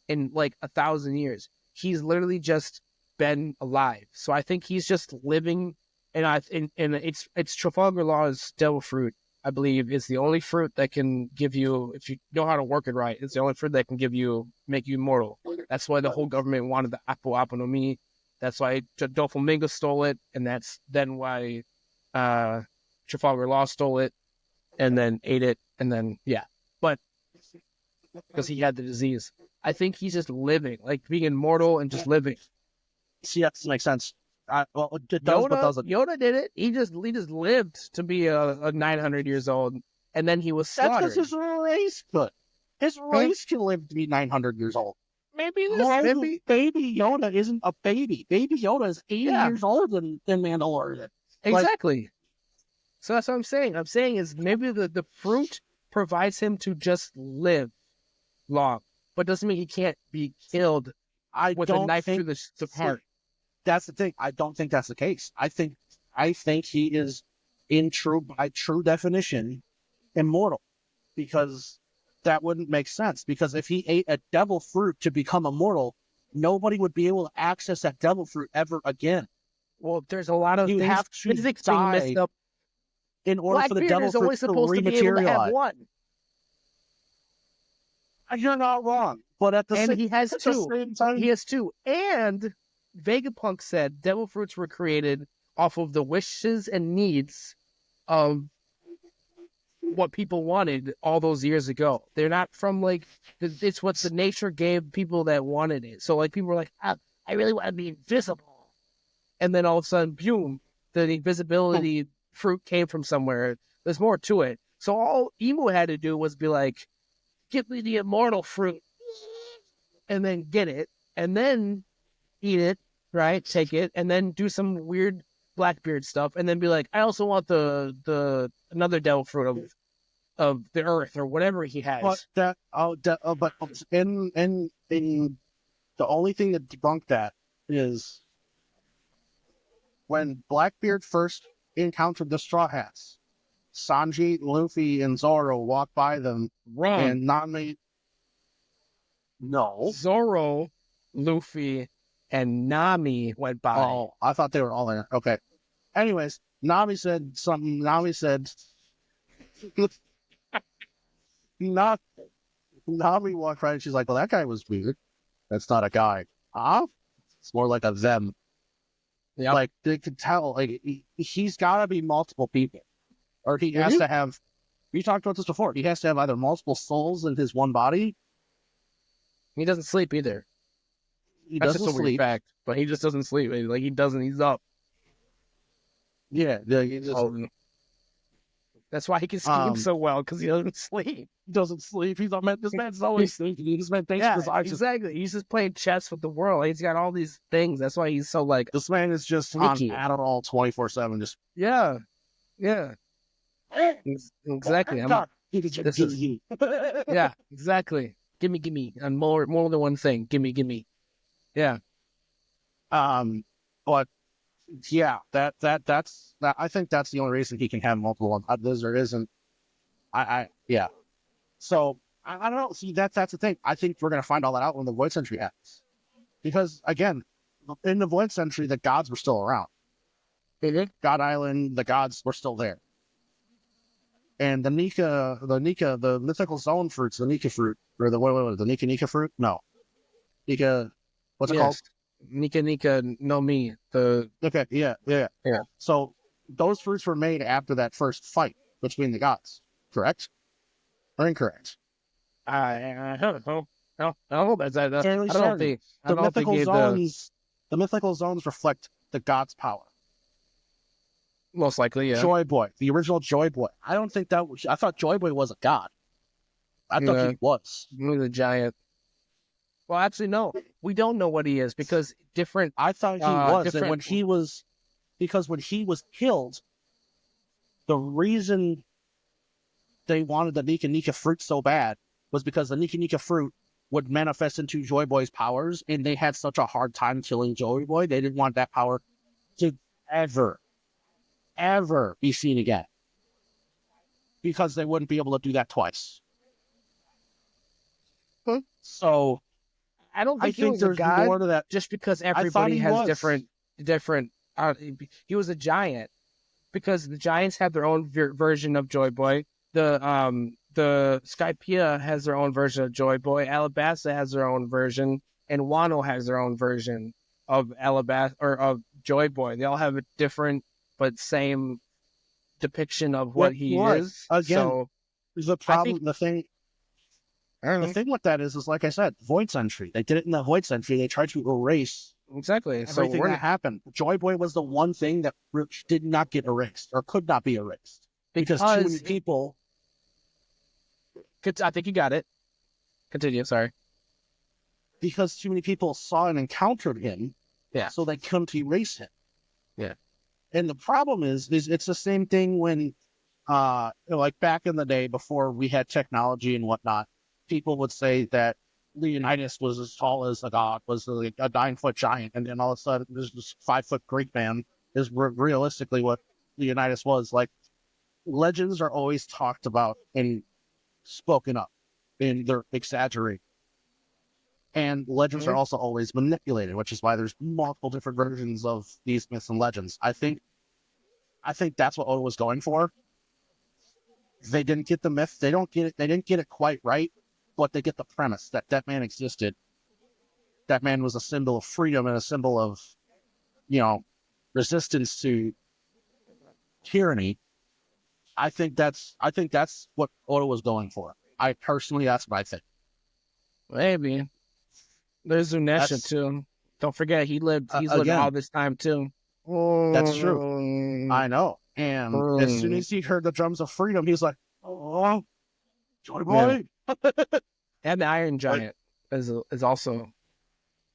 in 1,000 years. He's literally just been alive. So I think he's just living, and it's Trafalgar Law's devil fruit, I believe, is the only fruit that can give you, if you know how to work it right, it's the only fruit that can make you immortal. That's why the whole government wanted the Apple no Mi. That's why Doflamingo stole it, and that's then why Trafalgar Law stole it, and then ate it, and then, yeah. But because he had the disease. I think he's just living, like being immortal and just living. See, that doesn't make sense. Well, it does, but doesn't. Yoda did it. He just lived to be a 900 years old, and then he was That's slaughtered. because his race could. His race can live to be 900 years old. Maybe baby Yoda isn't a baby. Baby Yoda is 80 years older than Mandalorian. Exactly. Like, so that's what I'm saying. I'm saying is maybe the fruit provides him to just live long, but doesn't mean he can't be killed with a knife through the heart. That's the thing. I don't think that's the case. I think he is by true definition immortal, because that wouldn't make sense. Because if he ate a devil fruit to become immortal, nobody would be able to access that devil fruit ever again. Well, there's a lot of physics being messed up in order for the devil fruit to rematerialize. You're not wrong, but at the same time, he has two. And Vegapunk said devil fruits were created off of the wishes and needs of what people wanted all those years ago. They're not from like, it's what the nature gave people that wanted it. So like people were like, I really want to be invisible. And then all of a sudden, boom, the invisibility fruit came from somewhere. There's more to it. So all Emo had to do was be like, give me the immortal fruit. And then get it. And then eat it, right? Take it. And then do some weird Blackbeard stuff. And then be like, I also want the another devil fruit of the earth or whatever he has. But in the only thing that debunked that is when Blackbeard first encountered the Straw Hats, Sanji, Luffy, and Zoro walked by them. Wrong. And Nami. No. Zoro, Luffy, and Nami went by. Oh, I thought they were all there. Okay. Anyways, Nami said something. Nami walked right and she's like, well, that guy was weird. That's not a guy. Huh? It's more like a them. Yeah. Like, they could tell, like, he's got to be multiple people. Or he has to have, we talked about this before, he has to have either multiple souls in his one body. He doesn't sleep either. That's just a weird fact, but he just doesn't sleep. Like, he's up. Yeah. He just, that's why he can scheme so well, because he doesn't sleep. This man's always thinking. This man thinks exactly. He's just playing chess with the world. He's got all these things. That's why he's so like. This man is just sneaky. On Adderall 24/7. Just yeah. Exactly. Yeah, exactly. Gimme, and more than one thing. Gimme. Yeah. But yeah, that's I think that's the only reason he can have multiple ones. There isn't. Yeah. So I don't know. See, that's the thing. I think we're gonna find all that out when the Void Century ends, because again, in the Void Century, the gods were still around. God Island, the gods were still there. And the mythical zone fruits, the Nika fruit, or the Nika fruit? No. Nika, what's it called? Nika no Mi. Okay, yeah. So those fruits were made after that first fight between the gods, correct? Or incorrect? I don't know. I don't know. The mythical zones reflect the gods' power. Most likely, yeah. Joy Boy, the original Joy Boy. I thought Joy Boy was a god. I thought he was. He was a giant. Well, actually, no. We don't know what he is, because different. I thought he was. And when he was killed, the reason they wanted the Nika fruit so bad was because the Nika fruit would manifest into Joy Boy's powers, and they had such a hard time killing Joy Boy. They didn't want that power to ever be seen again, because they wouldn't be able to do that twice. So I don't think he was a god, more to that. Just because everybody has different. He was a giant, because the giants have their own version of Joy Boy. The Skypiea has their own version of Joy Boy. Alabasta has their own version, and Wano has their own version of Alabasta or of Joy Boy. They all have a different but same depiction of what he is. Again, so the problem, the thing. The thing with that is like I said, Void Century. They did it in the Void Century. They tried to erase everything that happened. Joy Boy was the one thing that did not get erased or could not be erased because too many people. I think you got it. Continue. Sorry. Because too many people saw and encountered him, so they couldn't erase him. Yeah. And the problem is it's the same thing when, like back in the day before we had technology and whatnot, people would say that Leonidas was as tall as a god, was like a 9-foot giant, and then all of a sudden this 5-foot Greek man is realistically what Leonidas was. Like, legends are always talked about and spoken up, and they're exaggerated. And legends are also always manipulated, which is why there's multiple different versions of these myths and legends. I think that's what Oda was going for. They didn't get the myth. They didn't get it quite right, but they get the premise that that man existed. That man was a symbol of freedom and a symbol of, resistance to tyranny. I think that's what Oda was going for. I personally, that's what I think. Maybe. There's Zunesha too. Don't forget he's lived all this time too. That's true. I know. And as soon as he heard the drums of freedom, he's like, "Oh, Joy Boy!" Yeah. And the Iron Giant is also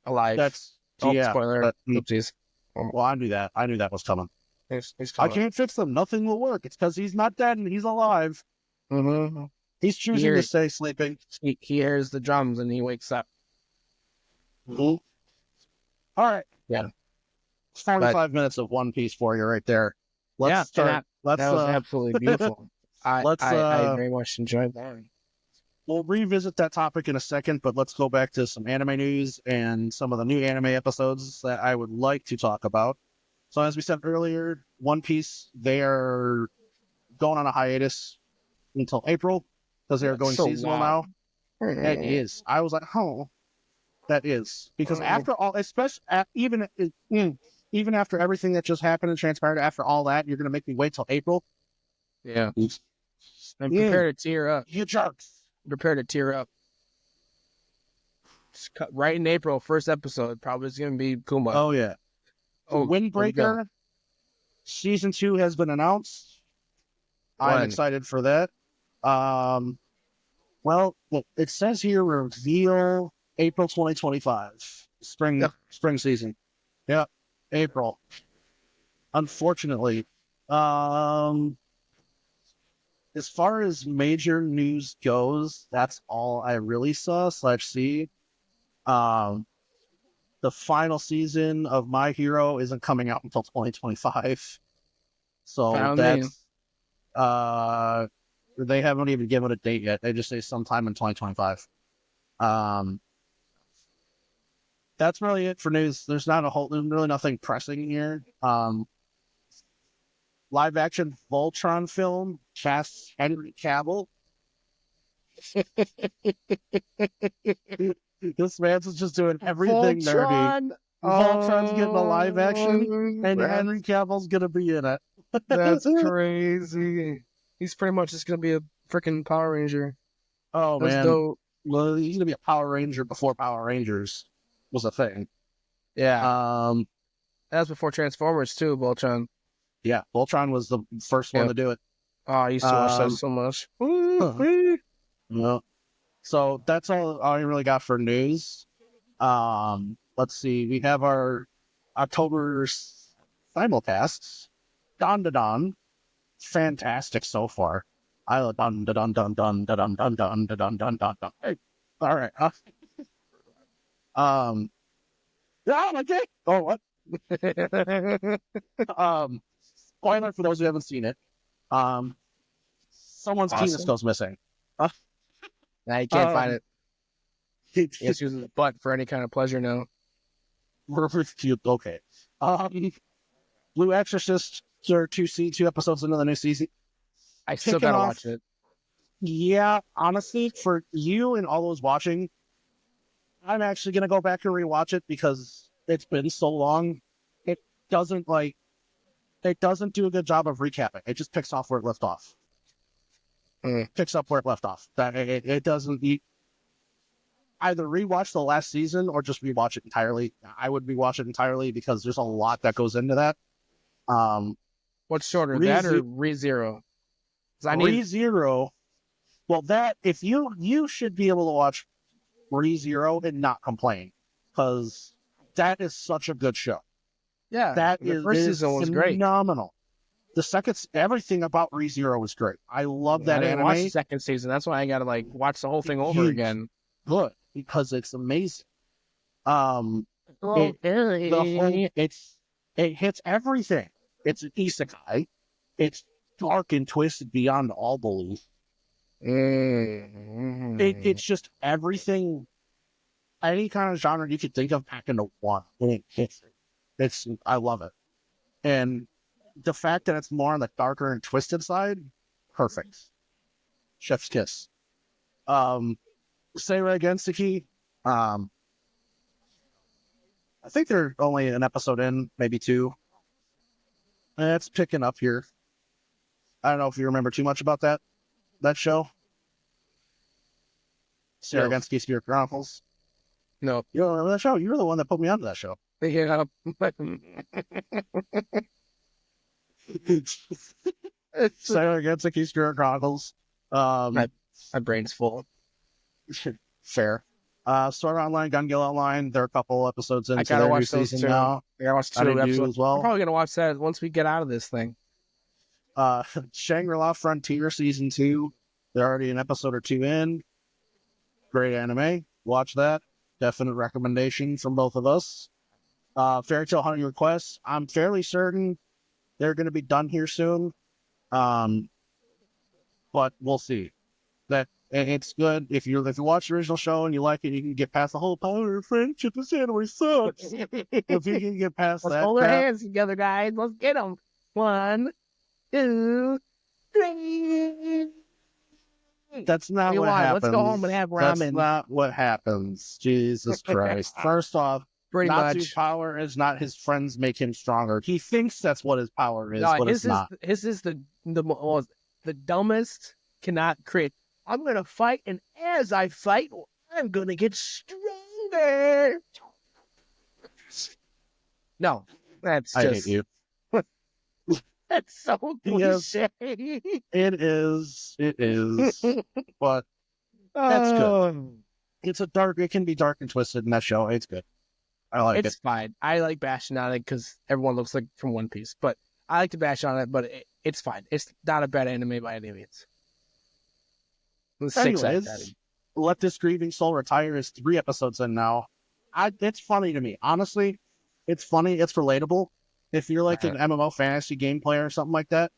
alive. That's spoiler. Oopsies. Well, I knew that. I knew that was coming. He's I can't fix them. Nothing will work. It's because he's not dead and he's alive. Mm-hmm. He's choosing to stay sleeping. He hears the drums and he wakes up. Mm-hmm. All right. Yeah. 45 minutes of One Piece for you right there. Let's start. That was absolutely beautiful. I very much enjoyed that. We'll revisit that topic in a second, but let's go back to some anime news and some of the new anime episodes that I would like to talk about. So as we said earlier, One Piece, they are going on a hiatus until April because they're going seasonal now. It is. I was like, that is. Because after all, especially even after everything that just happened and transpired, after all that, you're going to make me wait till April? Yeah. And prepare to tear up. You jerks. Prepare to tear up. Right in April, first episode, probably is going to be Kuma. Oh, yeah. Windbreaker season 2 has been announced. I'm excited for that. Well, it says here reveal April 2025, spring season. Yeah, April. Unfortunately, as far as major news goes, that's all I really saw/see. The final season of My Hero isn't coming out until 2025. So that's they haven't even given a date yet. They just say sometime in 2025. That's really it for news. There's really nothing pressing here. Live action Voltron film casts Henry Cavill. This man's just doing everything nerdy. Voltron's getting a live action, and Henry Cavill's gonna be in it. That's crazy. He's pretty much just gonna be a freaking Power Ranger. Oh, man. Dope. Well, he's gonna be a Power Ranger before Power Rangers was a thing. Yeah. That was before Transformers too, Voltron. Yeah, Voltron was the first one to do it. Oh, I used to watch that so much. No. So that's all I really got for news. Let's see. We have our October simulcasts. Don da Don. Fantastic so far. I love dun da dun dun dun da dun dun dun da dun dun dun dun. Hey, all right. Yeah, okay. Oh, what? Spoiler for those who haven't seen it. Someone's penis goes missing. Now you can't find it. He just uses his butt for any kind of pleasure now. Okay. Blue Exorcist, there are two episodes into the new season. I still gotta watch it. Yeah, honestly, for you and all those watching, I'm actually gonna go back and rewatch it because it's been so long. It doesn't do a good job of recapping. It just picks off where it left off. Picks up where it left off. That it doesn't. either rewatch the last season or just rewatch it entirely. I would rewatch it entirely because there's a lot that goes into that. What's shorter, that or ReZero? ReZero. Well, that if you should be able to watch ReZero and not complain, because that is such a good show. Yeah, that the first season was phenomenal. The second, everything about ReZero was great. I love that I didn't anime. watch the second season. That's why I gotta like watch the whole thing over again. Good, because it's amazing. It hits everything. It's an isekai. It's dark and twisted beyond all belief. It's just everything, any kind of genre you could think of packed into one. And it hits it. I love it. And the fact that it's more on the darker and twisted side, perfect. Chef's kiss. Seirei Genseki, I think they're only an episode in, maybe two. And it's picking up here. I don't know if you remember too much about that show. Seirei Genseki Spirit Chronicles. No. You don't remember that show? You were the one that put me onto that show. Yeah. Seirei Genseki Spirit Chronicles. My brain's full. Fair. Sword Art Online, Gun Gale Online. There are a couple episodes into I gotta their watch new those season too. now. I gotta watch 2 episodes as well. I'm probably gonna watch that once we get out of this thing. Shangri-La Frontier Season 2. They're already an episode or 2 in. Great anime. Watch that. Definite recommendation from both of us. Fairy Tail Hunting Requests. I'm fairly certain they're going to be done here soon. But we'll see. That it's good. If you watch the original show and you like it, you can get past the whole power of friendship. This anime sucks. If you can get past Let's that, hold our hands together, guys. Let's get them. 1, 2, 3. That's not what happens. Let's go home and have ramen. That's not what happens. Jesus Christ. First off, Natsu's power is not his friends make him stronger. He thinks that's what his power is, but it's not. His is the dumbest cannot create. I'm going to fight, and as I fight, I'm going to get stronger. No, that's I hate you. That's so cliche. It is, but that's good. It can be dark and twisted in that show. It's good. I like it. It's fine. I like bashing on it because everyone looks like from One Piece, but I like to bash on it, but it's fine. It's not a bad anime by any means. Anyways, Let This Grieving Soul Retire is 3 episodes in now. It's funny to me. Honestly, it's funny. It's relatable. If you're like an MMO fantasy game player or something like that,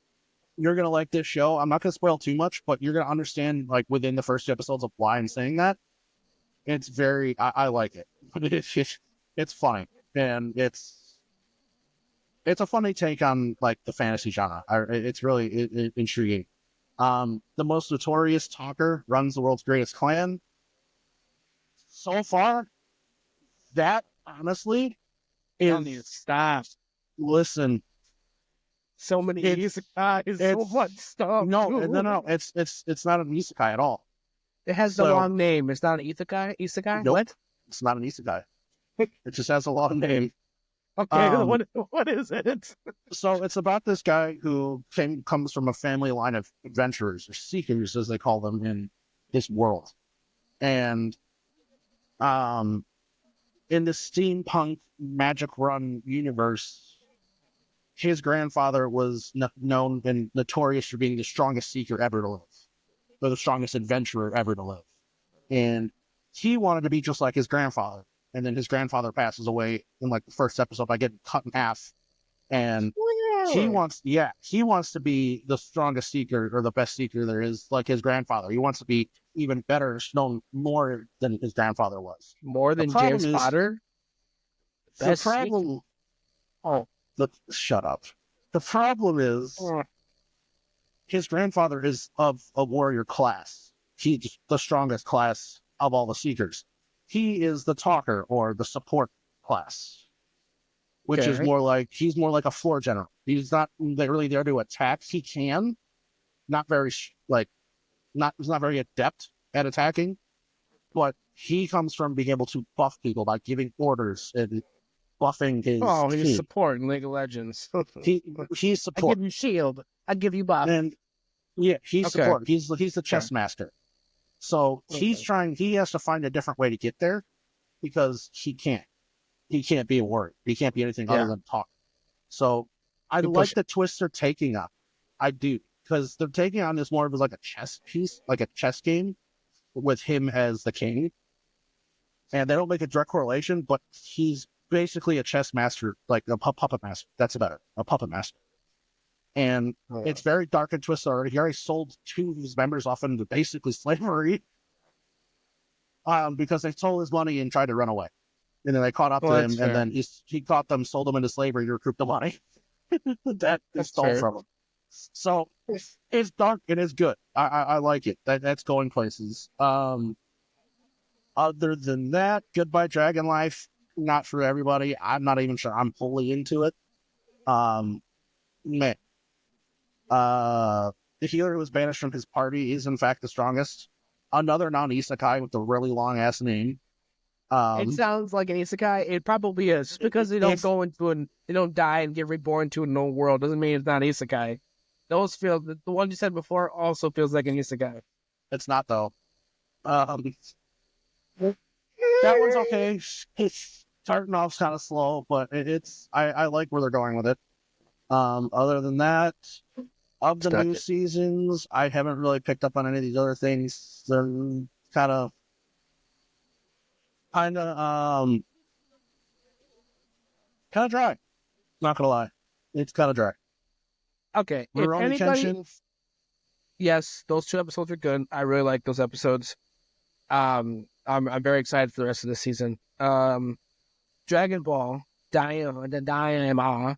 you're going to like this show. I'm not going to spoil too much, but you're going to understand like within the first 2 episodes of why I'm saying that. It's very, I like it. It's funny. And it's a funny take on like the fantasy genre. It's really intriguing. The most notorious talker runs the world's greatest clan. So far, that honestly is stop. Listen, so many isekais, so much stuff. No, it's not an isekai at all. It has the wrong name. It's not an isekai. Isekai? Nope. What? It's not an isekai. It just has a long name. Okay, what is it? So it's about this guy who comes from a family line of adventurers or seekers, as they call them in this world, and in the steampunk magic run universe, his grandfather was known and notorious for being the strongest seeker ever to live, or the strongest adventurer ever to live. And he wanted to be just like his grandfather. And then his grandfather passes away in like the first episode by getting cut in half. And he wants to be the strongest seeker or the best seeker there is, like his grandfather. He wants to be even better, known more than his grandfather was. More than James Potter? The problem... shut up. The problem is his grandfather is of a warrior class. He's the strongest class of all the seekers. He is the talker or the support class, which is he's more like a floor general. He's not really there to attack. He can, he's not very adept at attacking, but he comes from being able to buff people by giving orders and buffing his he's team. support in League of Legends. He's I support. give you shield. I give you buff. And yeah, he's Okay. support. He's the chess master. So he has to find a different way to get there because he can't be a word. He can't be anything other than talk. So I like the twist they're taking on. I do, because they're taking on this more of like a chess piece, like a chess game with him as the king. And they don't make a direct correlation, but he's basically a chess master, like a puppet master. That's about it. A puppet master. And it's very dark and twisted already. He already sold 2 of his members off into basically slavery because they stole his money and tried to run away. And then they caught up to him, and then he caught them, sold them into slavery to recoup the money that they stole from him. So it's dark and it's good. I like it. That's going places. Other than that, Goodbye Dragon Life, not for everybody. I'm not even sure I'm fully into it. Man. The healer who was banished from his party is in fact the strongest. Another non-isekai with a really long ass name. It sounds like an isekai. It probably is because they don't they don't die and get reborn to a known world. Doesn't mean it's not isekai. Those feel the one you said before also feels like an isekai. It's not though. That one's okay. It's starting off kind of slow, but I like where they're going with it. Other than that, of the new seasons, I haven't really picked up on any of these other things. They're kind of dry. Not gonna lie, it's kind of dry. Okay, Rurouni Kenshin. Yes, those 2 episodes are good. I really like those episodes. I'm very excited for the rest of the season. Dragon Ball Daima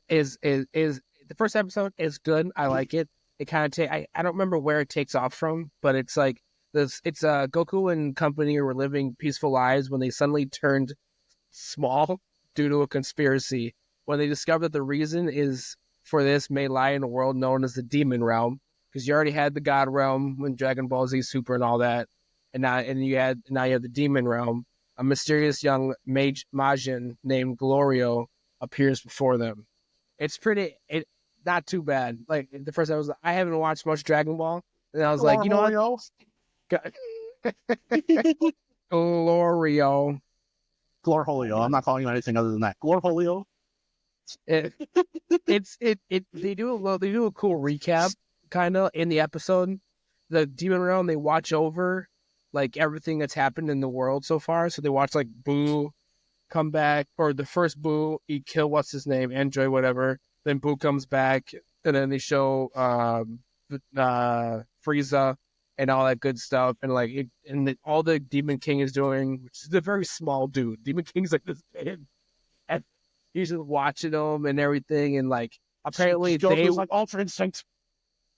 is the first episode is good. I like it. It kind of I don't remember where it takes off from, but it's like this. It's Goku and company were living peaceful lives when they suddenly turned small due to a conspiracy. When they discovered that the reason is for this may lie in a world known as the Demon Realm, because you already had the God Realm when Dragon Ball Z Super and all that, and now you have the Demon Realm. A mysterious young Majin named Glorio appears before them. It's not too bad. Like the first episode, I haven't watched much Dragon Ball, and I was like, you know what? Glorio. Glorholio. I'm not calling you anything other than that. Glorholio. They do a cool recap kind of in the episode. The Demon Realm, they watch over like everything that's happened in the world so far. So they watch like Boo come back, or the first Boo, he kill what's his name, Android, whatever. Then Boo comes back, and then they show Frieza and all that good stuff, and like all the Demon King is doing, which is a very small dude. Demon King's like this big, and he's just watching them and everything, and like apparently they like Ultra Instinct.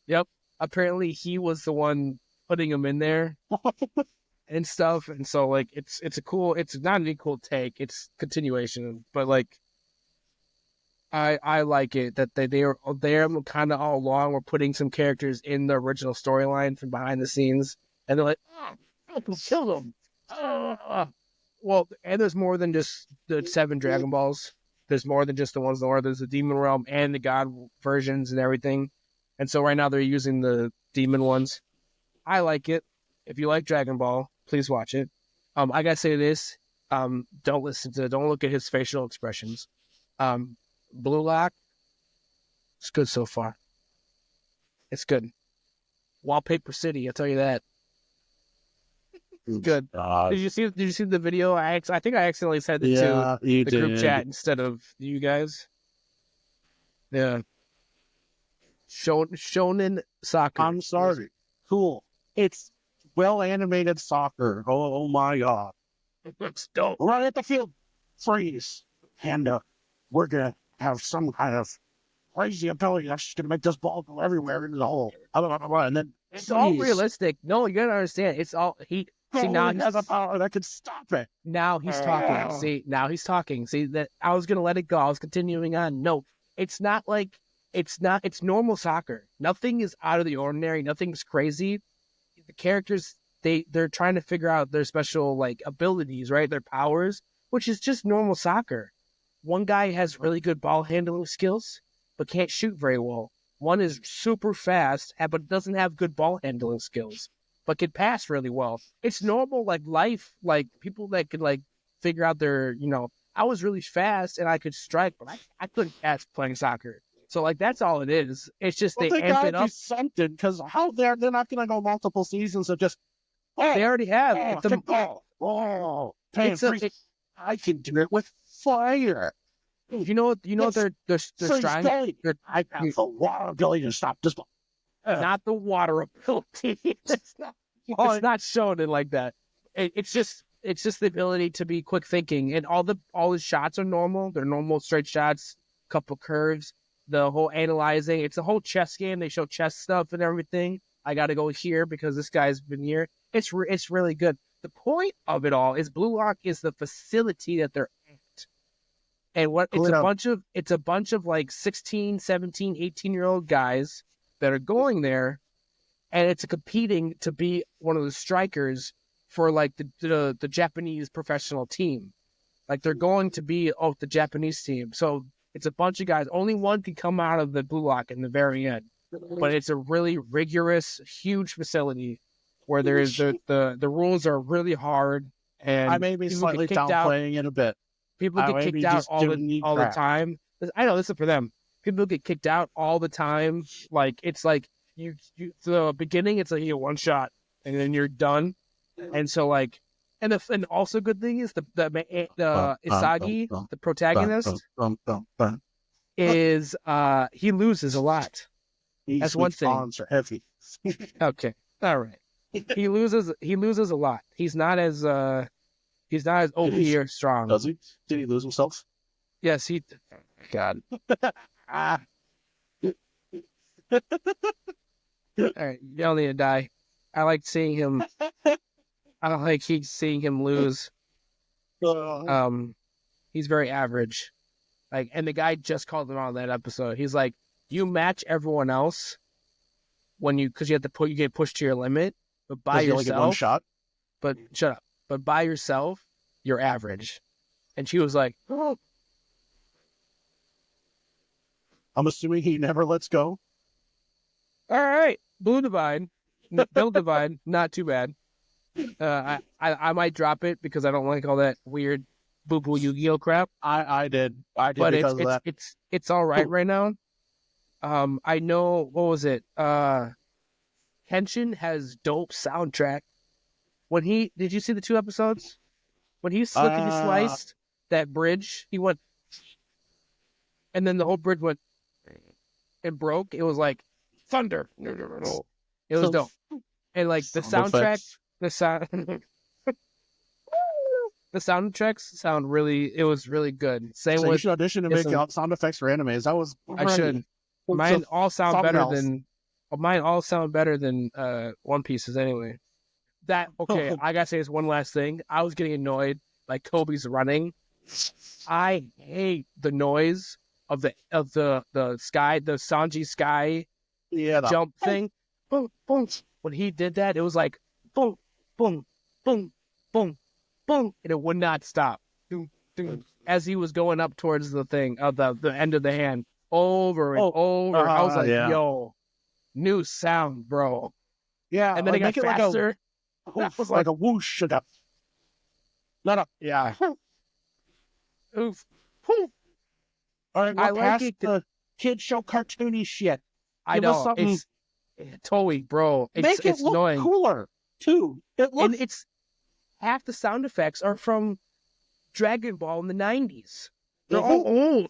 Yep, apparently he was the one putting him in there and stuff, and so like it's not an equal take, it's continuation, but like I like it that they're kind of all along. We're putting some characters in the original storyline from behind the scenes, and they're like, I can kill them. Well, and there's more than just the 7 Dragon Balls. There's more than just the ones where there's the Demon Realm and the God versions and everything. And so right now they're using the Demon ones. I like it. If you like Dragon Ball, please watch it. I gotta say this. Don't look at his facial expressions. Blue Lock, it's good so far. It's good. Wallpaper City, I'll tell you that. It's good. Did you see the video? I think I accidentally sent it to the group chat instead of you guys. Yeah. Shonen soccer. I'm sorry. Cool. It's well animated soccer. Oh my god. It's dope. Right at the field. Freeze. And we're gonna have some kind of crazy ability that's just gonna make this ball go everywhere into the hole. And then it's all realistic. No, you gotta understand. It's all he now he has a power that could stop it. Now he's talking. See, now he's talking. See, that I was gonna let it go. I was continuing on. No, it's not like it's normal soccer. Nothing is out of the ordinary. Nothing's crazy. The characters they're trying to figure out their special like abilities, right? Their powers, which is just normal soccer. One guy has really good ball handling skills, but can't shoot very well. One is super fast, but doesn't have good ball handling skills, but can pass really well. It's normal, like life, like people that could like figure out their, I was really fast and I could strike, but I couldn't pass playing soccer. So like that's all it is. It's just Well, they they amp gotta it do up. something because how they're not gonna go multiple seasons of just They already have. It's a, it, I can do it with fire. they're trying. I have the water ability to stop this ball. Not the water ability. It's not shown in like that. It's just the ability to be quick thinking, and all his shots are normal. They're normal straight shots, couple curves. The whole analyzing, it's a whole chess game. They show chess stuff and everything. I got to go here because this guy's been here. It's really good. The point of it all is Blue Lock is the facility that they're at. And it's a bunch of like 16, 17, 18-year-old guys that are going there, and it's competing to be one of the strikers for like the Japanese professional team. Like they're going to be the Japanese team. So it's a bunch of guys. Only one can come out of the Blue Lock in the very end. But it's a really rigorous, huge facility where there is the rules are really hard, and I may be slightly downplaying it a bit. People get kicked out all the time. I know this is for them. People get kicked out all the time. Like it's like you the beginning, it's like one shot and then you're done. And so like, and also good thing is the Isagi, the protagonist, is he loses a lot. That's one thing. Arms are heavy. Okay, all right. He loses a lot. He's not as OP or strong. Does he? Did he lose himself? Yes, he. God. All right, you don't need to die. I like seeing him. I don't like seeing him lose. He's very average. Like, and the guy just called him out on that episode. He's like, you match everyone else because you get pushed to your limit, but by yourself, only get one shot. But shut up. But by yourself, you're average. And she was like, oh. I'm assuming he never lets go. All right, Blue Divide, Bill Divide, not too bad. I might drop it because I don't like all that weird boo-boo Yu-Gi-Oh crap. I did but because of that. It's all right now. I know, what was it? Henshin has dope soundtrack. Did you see the 2 episodes? When he sliced that bridge, he went, and then the whole bridge went and broke. It was like thunder. It was dope. And like the soundtrack, the soundtracks sound it was really good. Same with, you should audition to make sound effects for animes. I should. Mine all sound better than One Piece's anyway. Okay, I gotta say this one last thing. I was getting annoyed like Kobe's running. I hate the noise of the sky, the Sanji sky jump thing. Boom, boom. When he did that, it was like boom, boom, boom, boom, boom, and it would not stop. As he was going up towards the thing of the end of the hand, over and over. I was like, yo, new sound, bro. Yeah, and then it got faster. Like a whoosh. Yeah. Oof. All right, I like it. The kid show cartoony shit. I know. It's totally, bro. Make it look annoying. Cooler too. And it's half the sound effects are from Dragon Ball in the 90s. They're all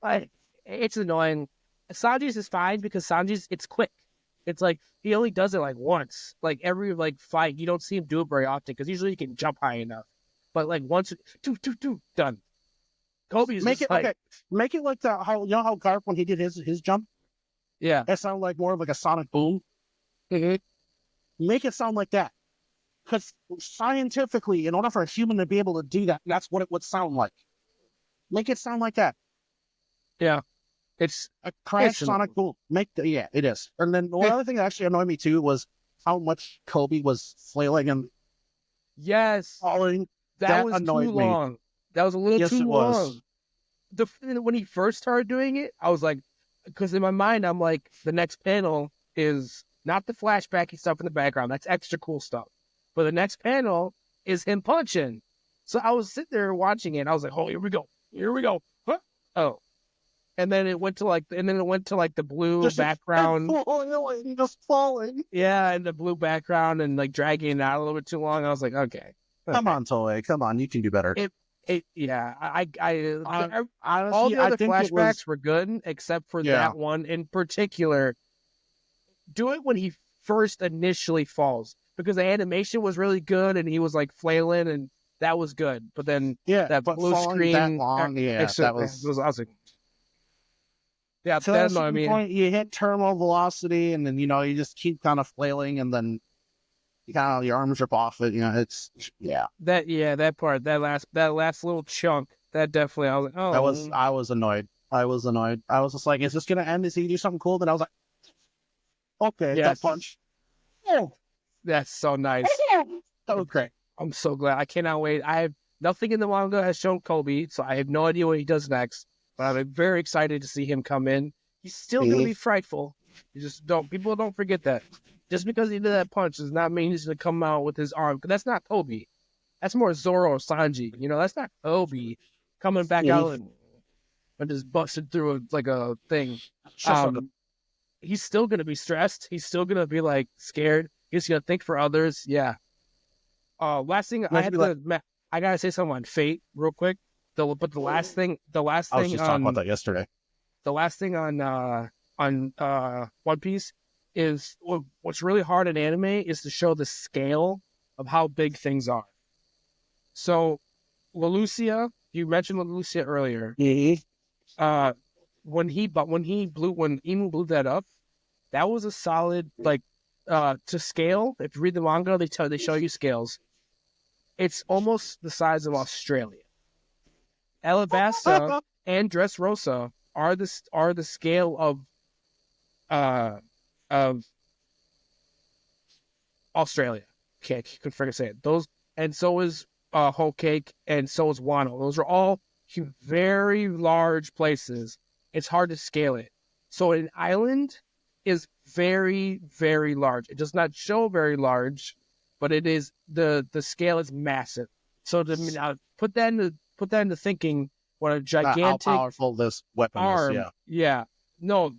old. It's annoying. Sanji's is fine because Sanji's, it's quick. It's like he only does it like once. Like every fight, you don't see him do it very often because usually he can jump high enough. But like once, done. Kobe's make it okay. Make it like how Garp when he did his jump. Yeah, that sounded like more of like a sonic boom. Mm-hmm. Make it sound like that, because scientifically, in order for a human to be able to do that, that's what it would sound like. Make it sound like that. Yeah, it's a crash sonic boom. It is. And then one other thing that actually annoyed me too was how much Kobe was flailing and Yes, falling. that That was too annoyed me. long. That was a little Yes, too it long. was. When he first started doing it, I was like, because in my mind, I'm like, the next panel is not the flashbacky stuff in the background. That's extra cool stuff. But the next panel is him punching. So I was sitting there watching it. And I was like, oh, here we go. Here we go. Huh? Oh. And then it went to like the blue Just background. flailing, just falling. Yeah, and the blue background and like dragging it out a little bit too long. I was like, okay. Come on, Toei. Come on, you can do better. Yeah, all Honestly, the I other think it was. flashbacks were good except for Yeah, that one in particular. Do it when he first initially falls because the animation was really good and he was like flailing and that was good. But then yeah, that but blue falling that screen, long, yeah, that was. I was like, yeah, To that a annoyed certain me. point, you hit terminal velocity, and then you just keep kind of flailing, and then you kind of your arms rip off it. It's That part, that last little chunk, that definitely, I was like, oh, I was annoyed. I was annoyed. I was just like, is this gonna end? Is he do something cool? Then I was like, okay, that yes, punch. Oh, that's so nice. that was great. I'm so glad. I cannot wait. I have nothing in the manga has shown Kobe, so I have no idea what he does next. But I'm very excited to see him come in. He's still going to be frightful. People don't forget that. Just because he did that punch does not mean he's going to come out with his arm. Because that's not Kobe. That's more Zoro or Sanji. That's not Kobe coming back out and just busted through like a thing. He's still going to be stressed. He's still going to be like scared. He's going to think for others. Yeah. Last thing I gotta say something on Fate real quick. The last thing I was just talking about that yesterday. The last thing on One Piece is what's really hard in anime is to show the scale of how big things are. So, Leloucia, you mentioned Leloucia earlier. When Emu blew that up, that was a solid to scale. If you read the manga, they show you scales. It's almost the size of Australia. Alabasta and Dressrosa are the scale of Australia. Could forget to say it. Those, and so is Whole Cake, and so is Wano. Those are all very large places. It's hard to scale it. So an island is very, very large. It does not show very large, but it is the scale is massive. So to put that into thinking, what a gigantic how powerful this weapon arm. is. Yeah. No,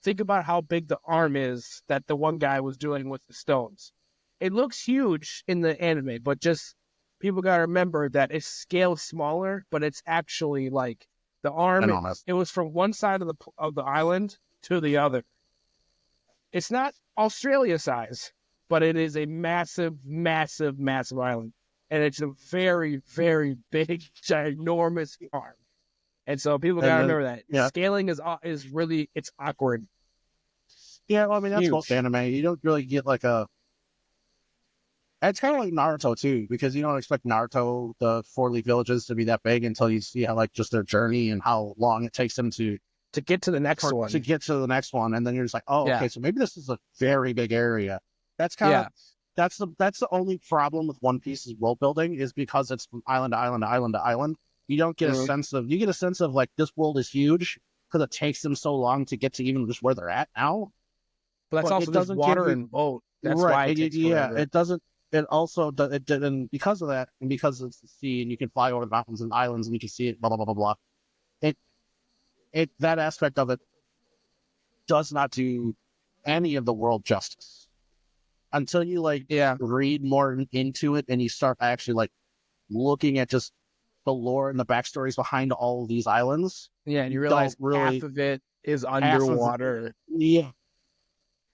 think about how big the arm is that the one guy was doing with the stones. It looks huge in the anime, but just people gotta remember that its scale is smaller, but it's actually like the arm. It was from one side of the island to the other. It's not Australia size, but it is a massive, massive, massive island, and it's a very, very big, ginormous arm. And so people gotta remember that scaling is really it's awkward. Yeah, well, I mean that's most anime. You don't really get like a. It's kind of like Naruto too, because you don't expect Naruto, the 4-leaf villages, to be that big until you see how just their journey and how long it takes them to get to the next one. To get to the next one, and then you're just like, oh, okay, so maybe this is a very big area. That's kind of that's the only problem with One Piece's world building is because it's from island to island to island to island. You don't get a sense of like this world is huge because it takes them so long to get to even just where they're at now. But that's also just water and boat. That's why it doesn't. It also it didn't because of that, and because it's the sea, and you can fly over the mountains and islands, and you can see it. Blah blah blah blah blah. It that aspect of it does not do any of the world justice until you read more into it and you start actually looking at just the lore and the backstories behind all of these islands. Yeah, and you realize half of it is underwater. Yeah,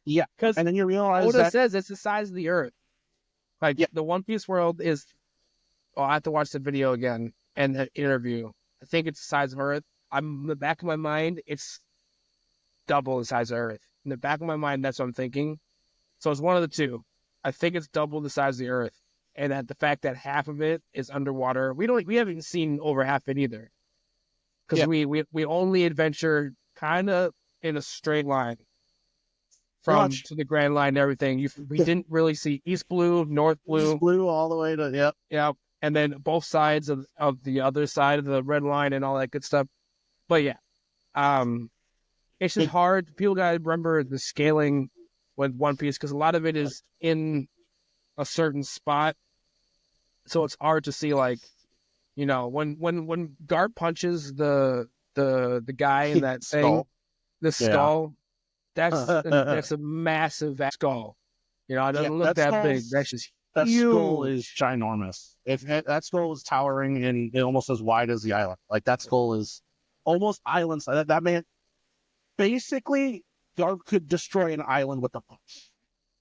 because and then you realize Oda says it's the size of the Earth. The One Piece world is. I have to watch the video again and the interview. I think it's the size of Earth. I'm in the back of my mind, it's double the size of Earth. In the back of my mind, that's what I'm thinking. So it's one of the two. I think it's double the size of the Earth, and that the fact that half of it is underwater. We haven't seen over half it either, because we only adventure kind of in a straight line from to the Grand Line and everything. We didn't really see East Blue, North Blue. East Blue all the way to, yep. Yep. And then both sides of the other side of the Red Line and all that good stuff. But yeah, it's just hard. People got to remember the scaling with One Piece because a lot of it is in a certain spot. So it's hard to see, like, you know, when Garp punches the guy in that thing, the skull, that's a massive skull. You know, it doesn't look that big. That's just that huge. skull is ginormous. That skull is towering and almost as wide as the island. Like, that skull is almost island size. That man, basically, Garp could destroy an island with a punch.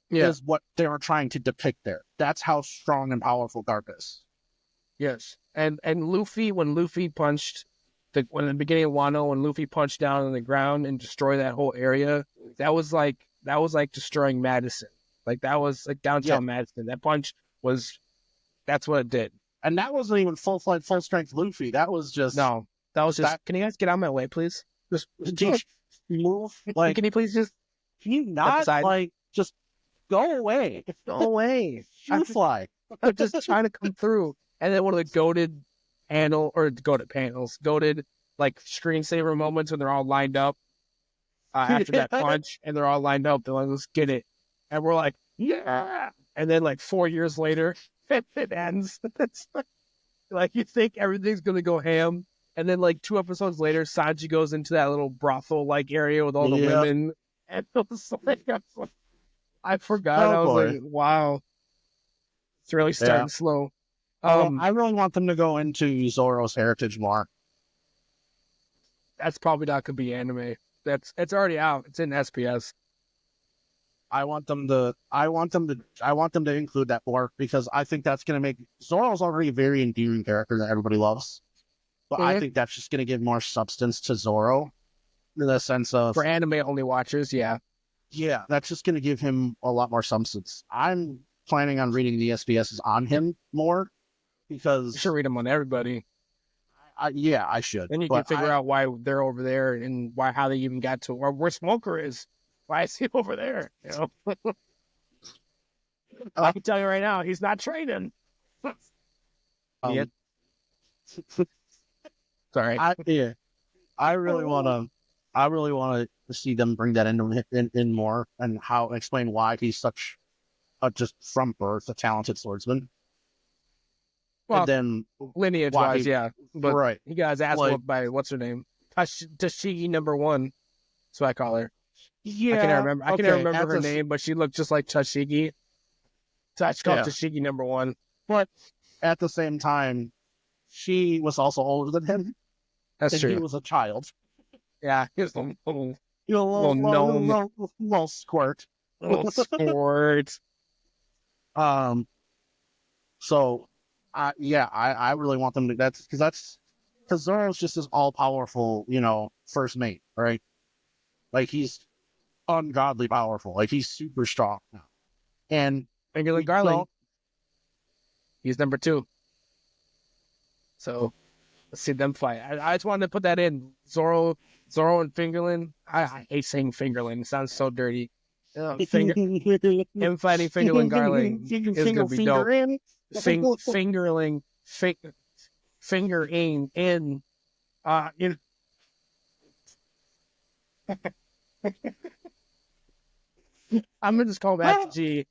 Yeah. Is what they are trying to depict there. That's how strong and powerful Garp is. Yes. And Luffy, when Luffy punched, when in the beginning of Wano, when Luffy punched down on the ground and destroyed that whole area, that was like destroying Madison. Like, that was like downtown Madison. That punch that's what it did. And that wasn't even full strength Luffy. That was just can you guys get out of my way, please? Just move. Like, can you please just not like just go away. Go away. You fly. I'm just trying to come through. And then one of the goated like screensaver moments when they're all lined up after that punch, and they're all lined up. They're like, let's get it. And we're like, yeah. And then like 4 years later, it ends. It's like you think everything's going to go ham. And then like 2 episodes later, Sanji goes into that little brothel-like area with all the women. And it was like, I forgot. I was like, wow. It's really starting slow. I really want them to go into Zoro's heritage more. That's probably not going to be anime. It's already out. It's in SPS. I want them to include that more because I think that's going to make Zoro's already a very endearing character that everybody loves. But I think that's just going to give more substance to Zoro in the sense of for anime only watchers. Yeah, that's just going to give him a lot more substance. I'm planning on reading the SPSs on him more because you should read them on everybody. I should. Then you can figure out why they're over there and how they even got to where Smoker is. Why is he over there? You know, I can tell you right now, he's not training. Sorry. I really want to see them bring that in more and explain why he's such just from birth a talented swordsman. Well, and then lineage wise, but right. He got his ass whooped by what's her name, Tashigi #1. That's what I call her. Yeah, I can't remember her name, but she looked just like Tashigi. So I just call Tashigi #1. But at the same time, she was also older than him. That's true. He was a child. Yeah, he was a little squirt. Little squirt. So, I really want them to. Because Zoro's just this all powerful, first mate, right? Like, he's ungodly powerful. Like, he's super strong now. And Fingerling Garling, he's #2. So let's see them fight. I just wanted to put that in. Zoro and Fingerling. I hate saying Fingerling. It sounds so dirty. Him fighting Fingerling Garling is gonna be dope. Fingerling fingering in. I'm gonna just call him FG.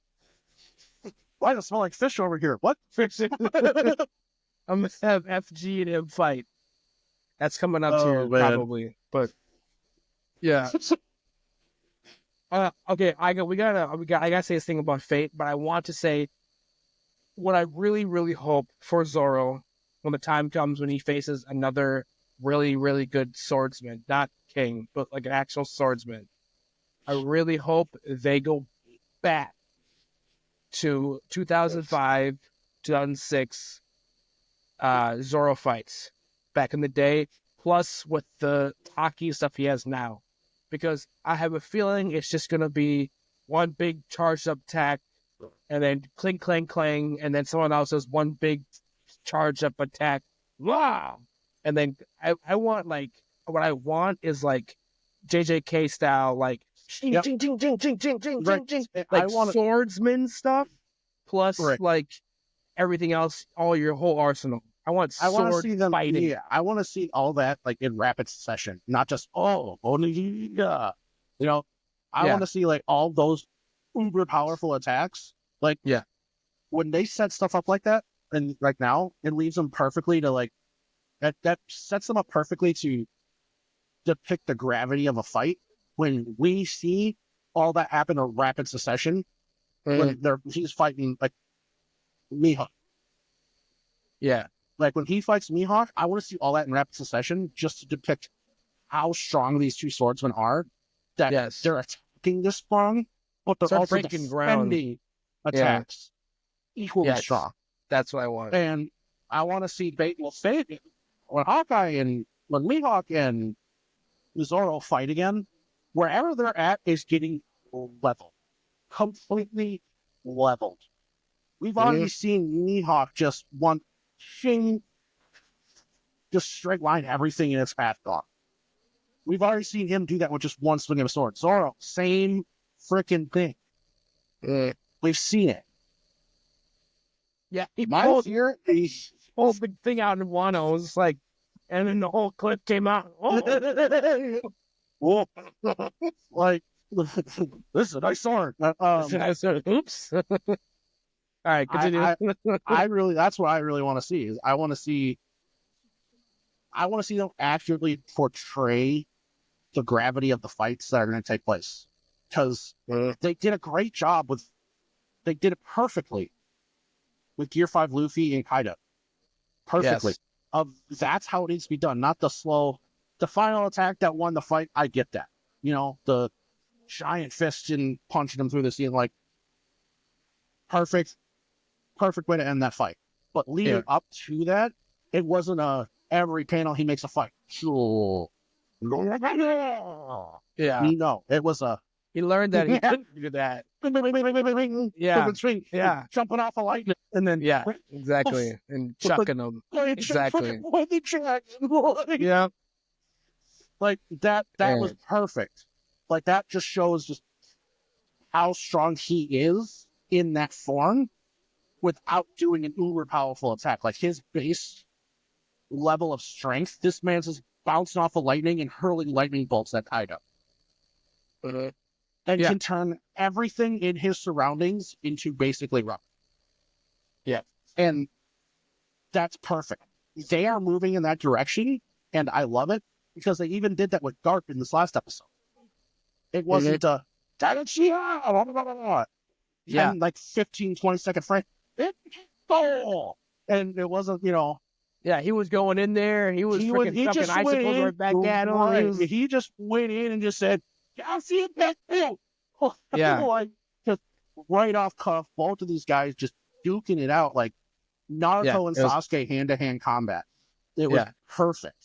Why does it smell like fish over here? What? I'm gonna have FG and him fight. That's coming up here probably, but yeah. Okay, I gotta say this thing about Fate, but I want to say what I really, really hope for Zoro when the time comes when he faces another really, really good swordsman, not king, but like an actual swordsman. I really hope they go back to 2005, 2006 Zoro fights back in the day, plus with the Taki stuff he has now. Because I have a feeling it's just going to be one big charged up attack, and then cling, clang, clang, and then someone else does one big charged up attack. Wow! And then I want, like, what I want is, like, JJK style, like, Ching, ching, ching, ching, ching, ching, ching, Right. ching. I Like wanna- swordsman stuff, plus Right. like everything else, all your whole arsenal. I want I want to sword see them. fighting. Yeah, I want to see all that like in rapid succession, not just only you know. I Yeah. want to see like all those uber powerful attacks. Like Yeah. when they set stuff up like that, and right now it leaves them perfectly to like that sets them up perfectly to depict the gravity of a fight. When we see all that happen in rapid succession, when he's fighting like Mihawk. Yeah. Like when he fights Mihawk, I want to see all that in rapid succession just to depict how strong these two swordsmen are. That Yes. they're attacking this strong, but they're Start also breaking ground. defending attacks equally strong. That's what I want. And I want to see when Hawkeye and when Mihawk and Zoro fight again, wherever they're at is getting leveled, completely leveled. We've already seen Mihawk just one shing, just straight line everything in its path gone. We've already seen him do that with just one swing of a sword. Zoro, same freaking thing. We've seen it. Yeah, he My pulled fear the whole big thing out in Wano. Was like, and then the whole clip came out. Whoa. Like, this is a nice sword. I said, oops. All right, continue. I really, that's what I really want to see. Is I want to see them accurately portray the gravity of the fights that are going to take place, because they did a great job they did it perfectly with Gear 5 Luffy and Kaido. Perfectly. Yes. That's how it needs to be done, not the final attack that won the fight. I get that. You know, the giant fist and punching them through the ceiling, like perfect way to end that fight. But leading up to that, it wasn't every panel he makes a fight. Sure. Yeah. No, it was he learned that he couldn't do that. Yeah. Jumping off a lightning. And then exactly. And chucking them. Exactly. Yeah. Like that was perfect. Like that just shows just how strong he is in that form without doing an uber powerful attack. Like his base level of strength, this man's just bouncing off of lightning and hurling lightning bolts at Kaido. And can turn everything in his surroundings into basically rock. Yeah. And that's perfect. They are moving in that direction, and I love it, because they even did that with Garp in this last episode. It wasn't and like 15, 20-second frame. And it wasn't, Yeah, he was going in there. He was freaking chucking icicles right back at him. Right. He just went in and just said, "I'll see it back there." Yeah. Like, just right off cuff, both of these guys just duking it out like Naruto and Sasuke hand-to-hand combat. It was perfect.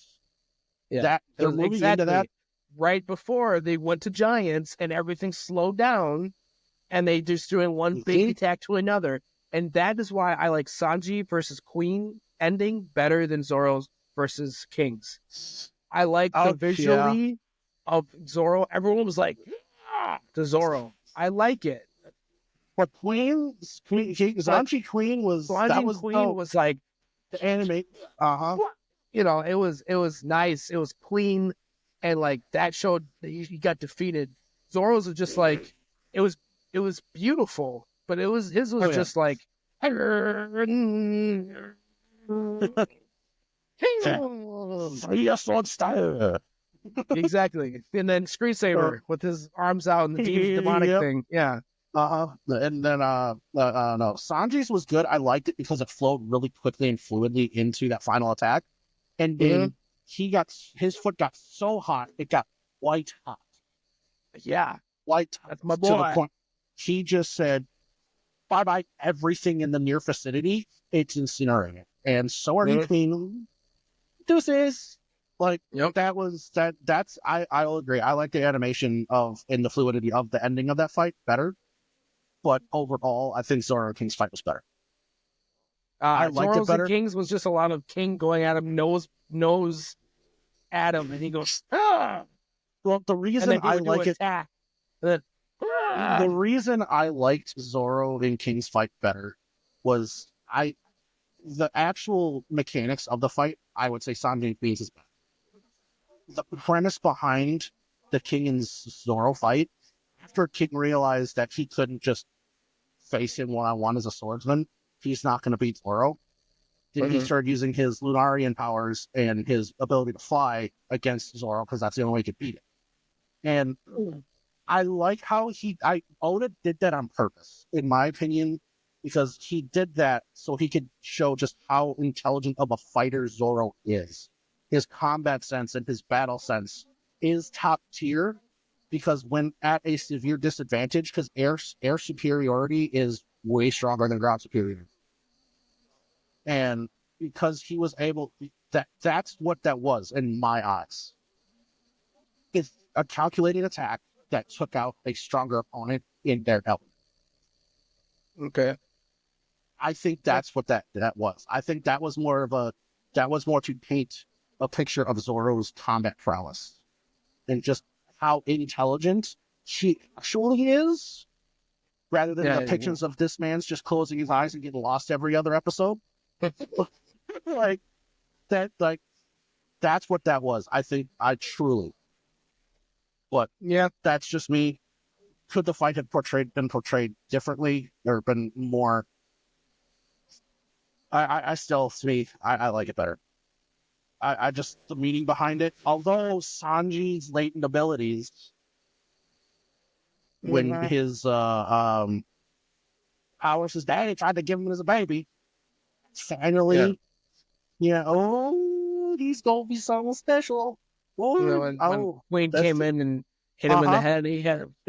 Yeah. They're moving into that. Right before they went to Giants and everything slowed down and they just doing one big attack to another. And that is why I like Sanji versus Queen ending better than Zoro's versus King's. I like the visually of Zoro. Everyone was like, to Zoro. I like it. But Sanji Queen was like the anime. You know, it was nice. It was clean, and like that showed that he got defeated. Zoro's was just like it was beautiful, but his was just like style. Exactly. And then Screensaver with his arms out and the demonic thing. Yeah. And then no, Sanji's was good. I liked it because it flowed really quickly and fluidly into that final attack. And then his foot got so hot, it got white hot. Yeah. White hot. That's my boy. To the point he just said, bye-bye, everything in the near vicinity, it's incinerating. And so are you, Queen. Deuces. Like, that's, I'll agree. I like the animation and the fluidity of the ending of that fight better. But overall, I think Zoro and King's fight was better. I liked it better. And King's was just a lot of King going at him, nose at him, and he goes, ah! Well, the reason I like it, And The reason I liked Zoro in King's fight better was the actual mechanics of the fight. I would say Sanjay Beans is better. The premise behind the King and Zoro fight, after King realized that he couldn't just face him one-on-one as a swordsman, he's not going to beat Zoro. He started using his Lunarian powers and his ability to fly against Zoro because that's the only way he could beat it. And I like how Oda did that on purpose, in my opinion, because he did that so he could show just how intelligent of a fighter Zoro is. His combat sense and his battle sense is top tier because when at a severe disadvantage, because air superiority is way stronger than ground superiority. And because he was able, that's what that was in my eyes. It's a calculated attack that took out a stronger opponent in their element. Okay. I think that's what that was. I think that was more to paint a picture of Zoro's combat prowess and just how intelligent he actually is, rather than the pictures of this man's just closing his eyes and getting lost every other episode. Like that, that's what that was. I think but yeah, that's just me. Could the fight have been portrayed differently or been more? I still, to me, I like it better. I just, the meaning behind it. Although Sanji's latent abilities, when his powers, his daddy tried to give him as a baby, finally, he's gonna be something special. When Wayne came in and hit him in the head, he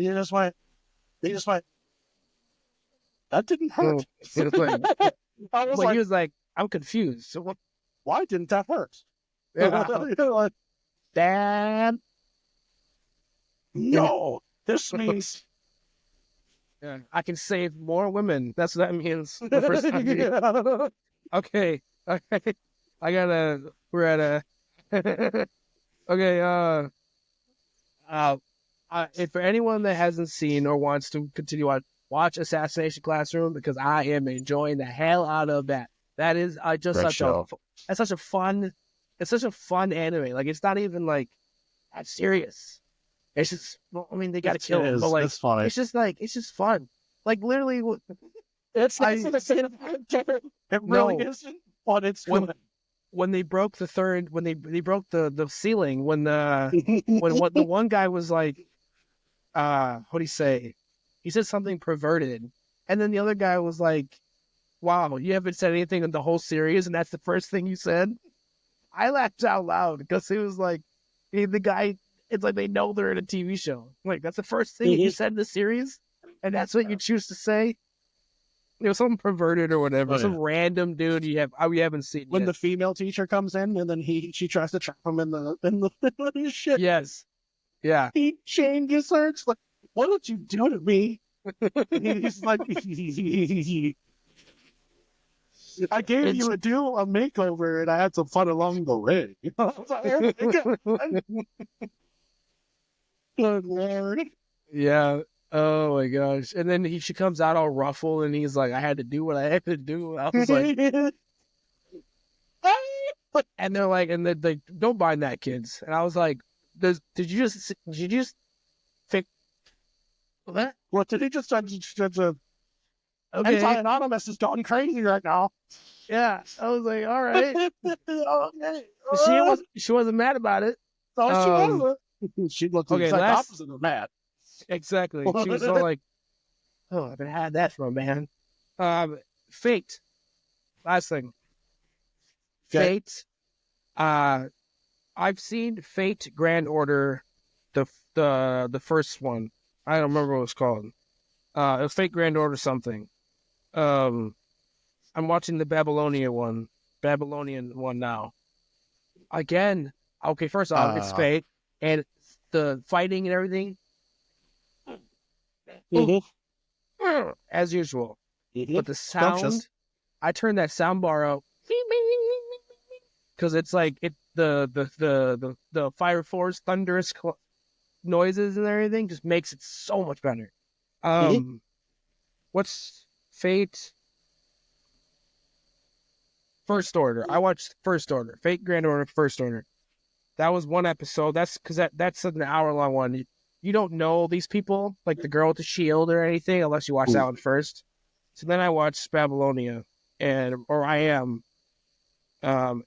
just went, that didn't hurt. He was like, I'm confused. So what? Why didn't that hurt? Yeah. Dad. No, this means I can save more women. That's what that means. The first time. Okay. We're at a. Okay. If for anyone that hasn't seen or wants to continue on, watch Assassination Classroom because I am enjoying the hell out of that. That is just such a fun anime. Like it's not even like that serious. It's just, well, I mean, they got to kill him, but like, it's funny. It's just fun. Like literally, it really isn't, but it's good. When they broke when they broke the ceiling, when the one guy was like, what do you say? He said something perverted, and then the other guy was like, "Wow, you haven't said anything in the whole series, and that's the first thing you said." I laughed out loud because it was like, the guy. It's like they know they're in a TV show. Like that's the first thing you said in the series, and that's what you choose to say. Something perverted or whatever, some random dude you haven't seen when yet. The female teacher comes in and then she tries to trap him in the shit. Yes, yeah. He chain gets her. It's like, what did you do to me? He's like, I gave you a makeover and I had some fun along the way. Good Lord. Yeah. Oh my gosh. And then she comes out all ruffled and he's like, I had to do what I had to do. I was like, and they're like, and they don't mind that, kids. And I was like, did you just fix what? What did he just okay. Anti-Anonymous is going crazy right now. Yeah. I was like, all right. Okay. She wasn't mad about it. No, she wasn't. She looked the exact opposite of mad. Exactly. She was all like, oh, I haven't had that from a man. Fate. Last thing. Okay. Fate. I've seen Fate Grand Order, the first one. I don't remember what it was called. It was Fate Grand Order something. I'm watching the Babylonian one now. Again, okay, first off, it's Fate, and the fighting and everything, as usual. But the sound, I turned that sound bar up because it's like the Fire Force thunderous noises and everything just makes it so much better. What's Fate First Order? I watched First Order, Fate Grand Order First Order. That was one episode. That's because that's an hour-long one. You don't know these people, like the girl with the shield or anything, unless you watch that one first. So then I watched Babylonia, or I am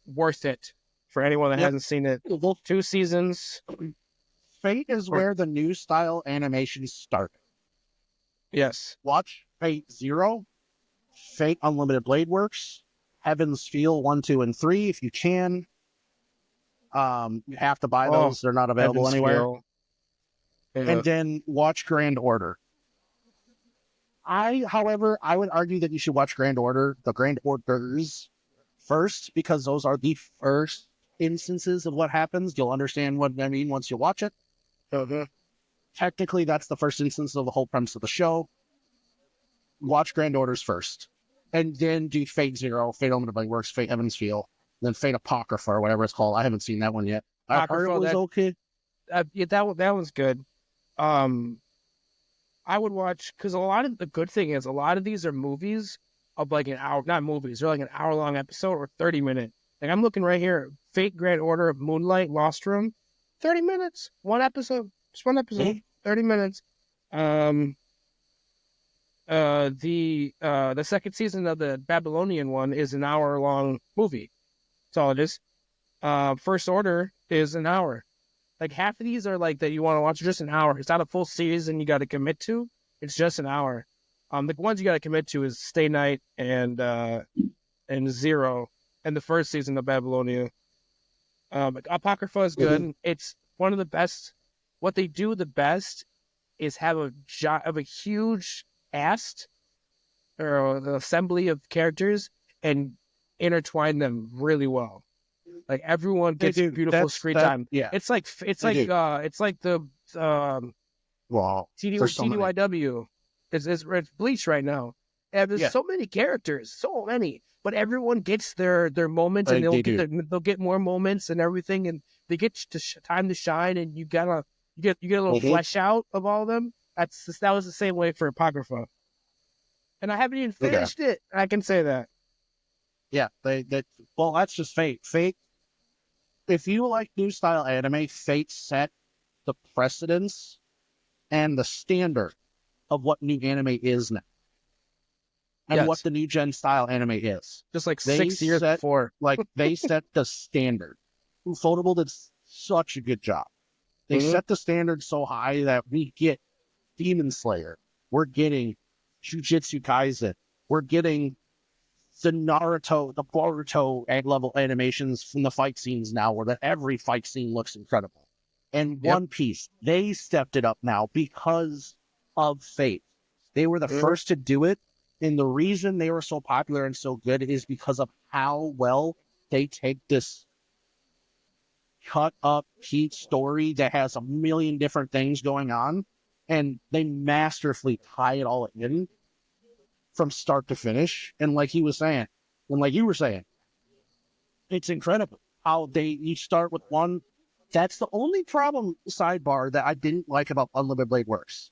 worth it for anyone that hasn't seen it. 2 seasons. Fate is where the new style animation started. Yes. Watch Fate Zero, Fate Unlimited Blade Works, Heaven's Feel 1, 2, and 3 if you can. You have to buy those; they're not available anywhere. Yeah. And then watch Grand Order. However, I would argue that you should watch the Grand Orders first, because those are the first instances of what happens. You'll understand what I mean once you watch it. Technically, that's the first instance of the whole premise of the show. Watch Grand Orders first, and then do Fate Zero, Fate Unlimited Blade Works, Fate Heaven's Feel, then Fate Apocrypha or whatever it's called. I haven't seen that one yet. I heard it was okay. Yeah, that one's good. I would watch, because the good thing is a lot of these are movies of like an hour, not movies, they're like an hour-long episode or 30-minute. Like I'm looking right here, Fate Grand Order of Moonlight Lost Room, 30 minutes, one episode, just one episode, 30 minutes. The second season of the Babylonian one is an hour-long movie. That's all it is. First Order is an hour. Like half of these are like that you want to watch just an hour. It's not a full season you got to commit to. It's just an hour. The ones you got to commit to is Stay Night and Zero, and the first season of Babylonia. Apocrypha is good. It's one of the best. What they do the best is have a huge cast or the assembly of characters and intertwine them really well. Like everyone gets beautiful screen time. Yeah, it's like the TDYW. It's Bleach right now. And there's so many characters, so many, but everyone gets their moments, and they'll get more moments and everything, and they get time to shine, and you get a little flesh out of all of them. That was the same way for Apocrypha, and I haven't even finished it. I can say that. Yeah, well, that's just Fate. Fate. If you like new style anime, Fate set the precedence and the standard of what new anime is now, and what the new gen style anime is. Just like 6 years before, they set the standard. Ufotable did such a good job. They set the standard so high that we get Demon Slayer, we're getting Jujutsu Kaisen, we're getting the Naruto, the Boruto level animations from the fight scenes now, where every fight scene looks incredible. And One Piece, they stepped it up now because of Fate. They were the first to do it, and the reason they were so popular and so good is because of how well they take this cut up heat story that has a million different things going on, and they masterfully tie it all in from start to finish. And like he was saying, and like you were saying, it's incredible how they each start with one. That's the only problem, sidebar, that I didn't like about Unlimited Blade Works,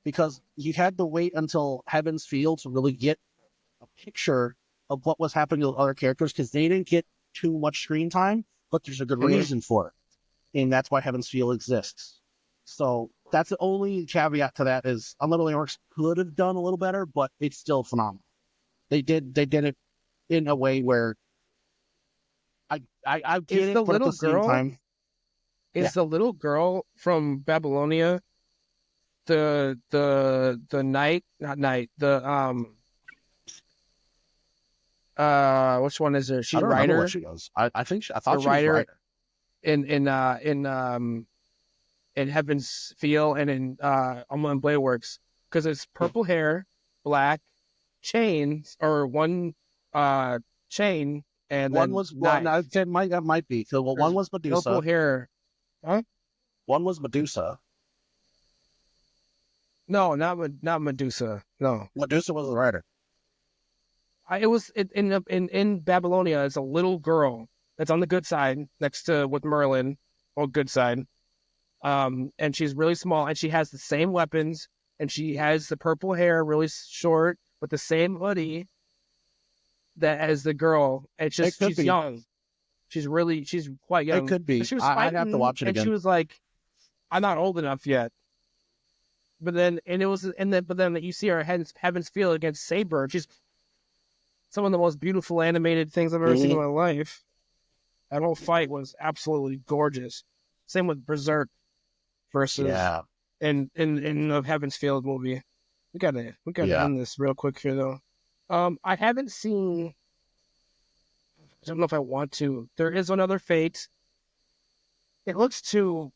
because you had to wait until Heaven's Feel to really get a picture of what was happening with other characters, because they didn't get too much screen time, but there's a good reason for it. And that's why Heaven's Feel exists. So that's the only caveat to that, is Unlimited Blade Works could have done a little better, but it's still phenomenal. They did it in a way where I get it, but at the same time. Is the little girl from Babylonia the knight, not knight, which one is her? She writer? What she goes. I thought she was writer. In Heaven's Feel and in Unlimited Blade Works, because it's purple hair, black chains, or one chain, and one then was that might be. So one was Medusa. Purple hair. Huh? One was Medusa. No, not Medusa. No, Medusa was the writer. It was in Babylonia. It's a little girl that's on the good side next to with Merlin, or good side. And she's really small, and she has the same weapons, and she has the purple hair, really short, with the same hoodie that as the girl. It's just she's young. She's quite young. It could be. She was I'd have to watch it and again. she was like, "I'm not old enough yet." But then you see her Heaven's Field against Saber. She's some of the most beautiful animated things I've ever seen in my life. That whole fight was absolutely gorgeous. Same with Berserk versus in the Heaven's Field movie. We gotta end this real quick here though. I haven't seen. I don't know if I want to. There is another Fate. It looks too.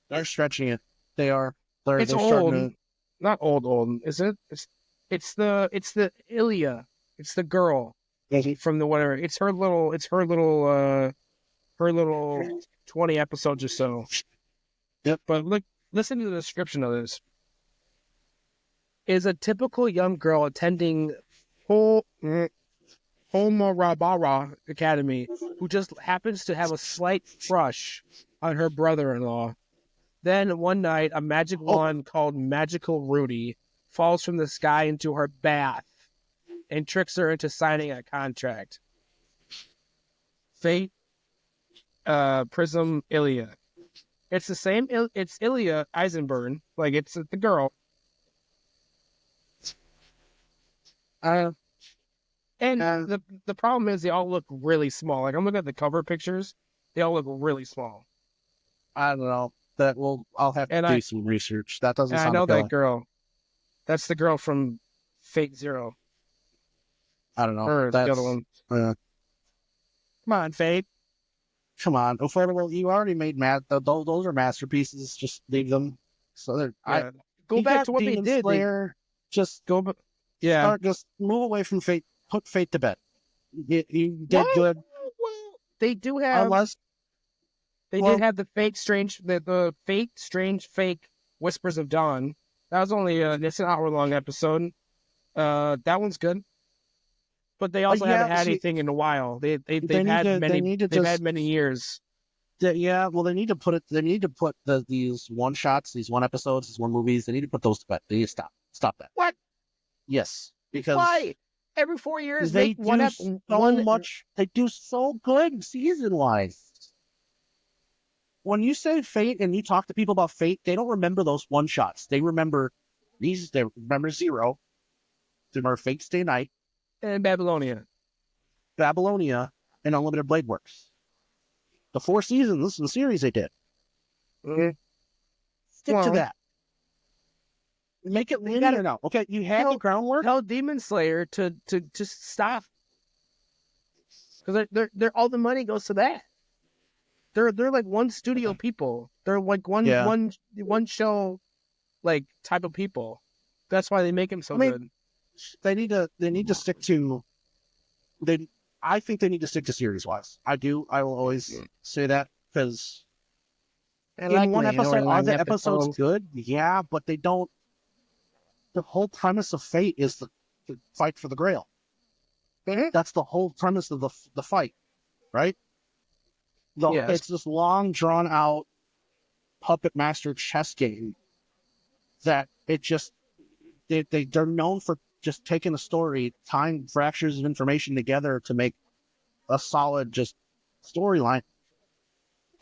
They're stretching it. They are. It's they're old. To... Not old, is it? It's the Ilya. It's the girl from the whatever. It's her little 20 episodes or so. Yep. But listen to the description of this. Is a typical young girl attending Homarabara Academy who just happens to have a slight crush on her brother-in-law. Then one night, a magic wand called Magical Rudy falls from the sky into her bath and tricks her into signing a contract. Fate, Prism, Ilya. It's the same. It's Ilya Eisenberg. Like it's the girl. And the problem is they all look really small. Like I'm looking at the cover pictures, they all look really small. I don't know. I'll have to do some research. That doesn't sound. I know that girl. That's the girl from Fate Zero. I don't know. Or the other one. Come on, Fate. Come on. Affordable. You already made those are masterpieces. Just leave them. So they're. Go back to what Demon they did. Slayer, just go. Yeah. Just move away from Fate. Put Fate to bed. You did good. Well, they do have. They did have the Fate Strange Fake Whispers of Dawn. That was only it's an hour-long episode. That one's good. But they also haven't had anything in a while. They've had many years. Well, they need to put these one shots, these one episodes, these one movies. They need to put those to bed. They need to stop that. What? Yes, because why? Every 4 years they do so much. They do so good season-wise. When you say Fate and you talk to people about Fate, they don't remember those one shots. They remember these. They remember Zero. They remember Fate Stay Night and Babylonia, and Unlimited Blade Works. The 4 seasons in the series they did. Stick to that. Make it linear now. Okay, you have the groundwork. Tell Demon Slayer to just stop, because they're all the money goes to that. They're like one studio people. They're like one show like type of people. That's why they make them so good. They need to stick to. I think they need to stick to series wise. I do. I will always say that because in one episode, are the episodes good? Yeah, but they don't. The whole premise of Fate is the fight for the Grail. That's the whole premise of the fight, right? It's this long, drawn out puppet master chess game that it just they're known for just taking a story, tying fractures of information together to make a solid just storyline.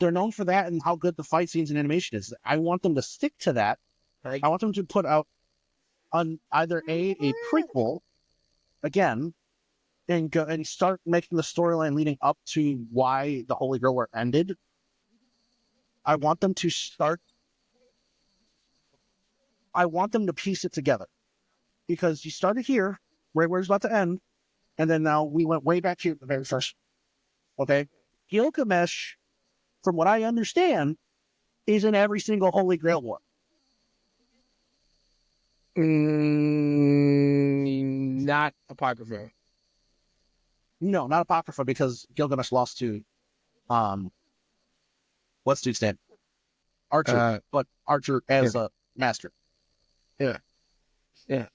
They're known for that and how good the fight scenes and animation is. I want them to stick to that. Right. I want them to put out on either a prequel again and go and start making the storyline leading up to why the Holy Grail War ended. I want them to piece it together, because you started here, right where it's about to end, and then now we went way back here at the very first. Okay, Gilgamesh, from what I understand, is in every single Holy Grail War. Not Apocrypha. No, not Apocrypha, because Gilgamesh lost to, what's dude's name? Archer, but Archer as a master. Yeah. And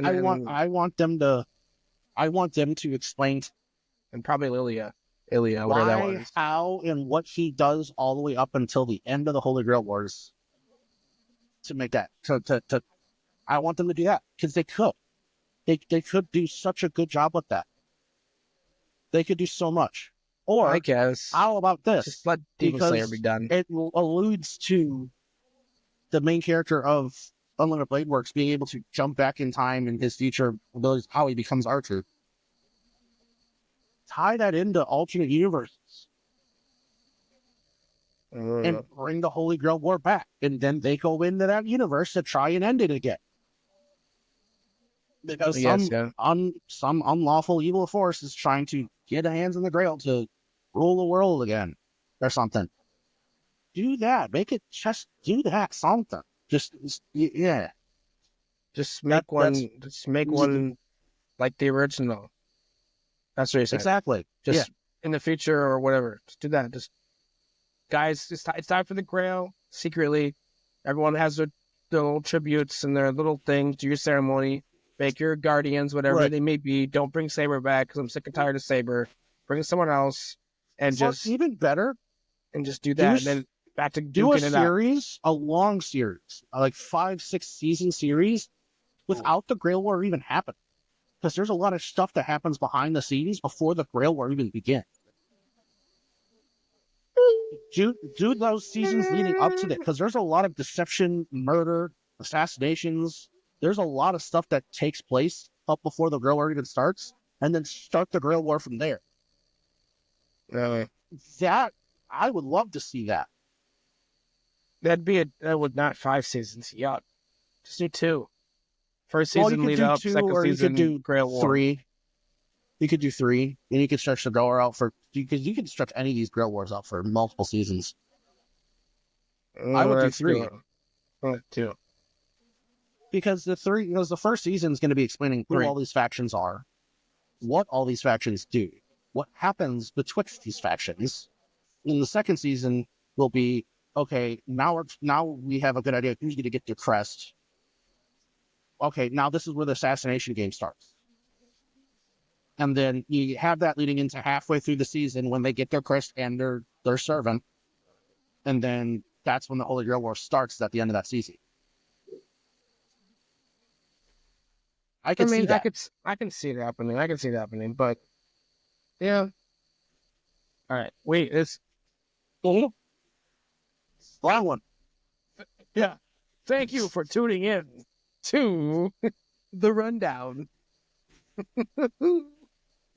I want them to explain, and probably Lilia. Ilya, whatever that Why, was. how, and what he does all the way up until the end of the Holy Grail Wars to make that. I want them to do that because they could. They could do such a good job with that. They could do so much. Or I guess. how about this? Just let Demon Slayer be Because done. it alludes to the main character of Unlimited Blade Works being able to jump back in time in his future abilities, how he becomes Archer. Tie that into alternate universes and bring the Holy Grail War back. And then they go into that universe to try and end it again. Because some unlawful evil force is trying to get a hands on the Grail to rule the world again or something. Do that. Make it just do that. Something. Yeah. Just make one like the original. That's what you said. Exactly. Just in the future or whatever. Just do that. Just guys, it's time for the Grail. Secretly, everyone has their little tributes and their little things. Do your ceremony. Make your guardians, whatever they may be. Don't bring Saber back because I'm sick and tired of Saber. Bring someone else and just even better. And just do that. And then back to do a series, a long series, like 5-6 season series, without the Grail War even happening. Because there's a lot of stuff that happens behind the scenes before the Grail War even begins. Do those seasons leading up to that, because there's a lot of deception, murder, assassinations. There's a lot of stuff that takes place up before the Grail War even starts, and then start the Grail War from there. Really? That, I would love to see that. That would not 5 seasons. Yeah. Just do 2. First season lead up, second season do Grail War. 3. You could do 3, and you could stretch the Grail War out because you can stretch any of these Grail Wars out for multiple seasons. I would do 3. 2. Because the first season is going to be explaining who all these factions are, what all these factions do, what happens betwixt these factions. And the second season will be, okay, now we have a good idea who's going to get their crest. Okay, now this is where the assassination game starts. And then you have that leading into halfway through the season when they get their crest and their servant. And then that's when the Holy Grail War starts at the end of that season. I can see that. I can see it happening. But yeah. All right. Wait, it's long one. Yeah. Thank you for tuning in to the rundown.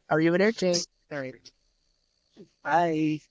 Are you entertained? All right. Bye.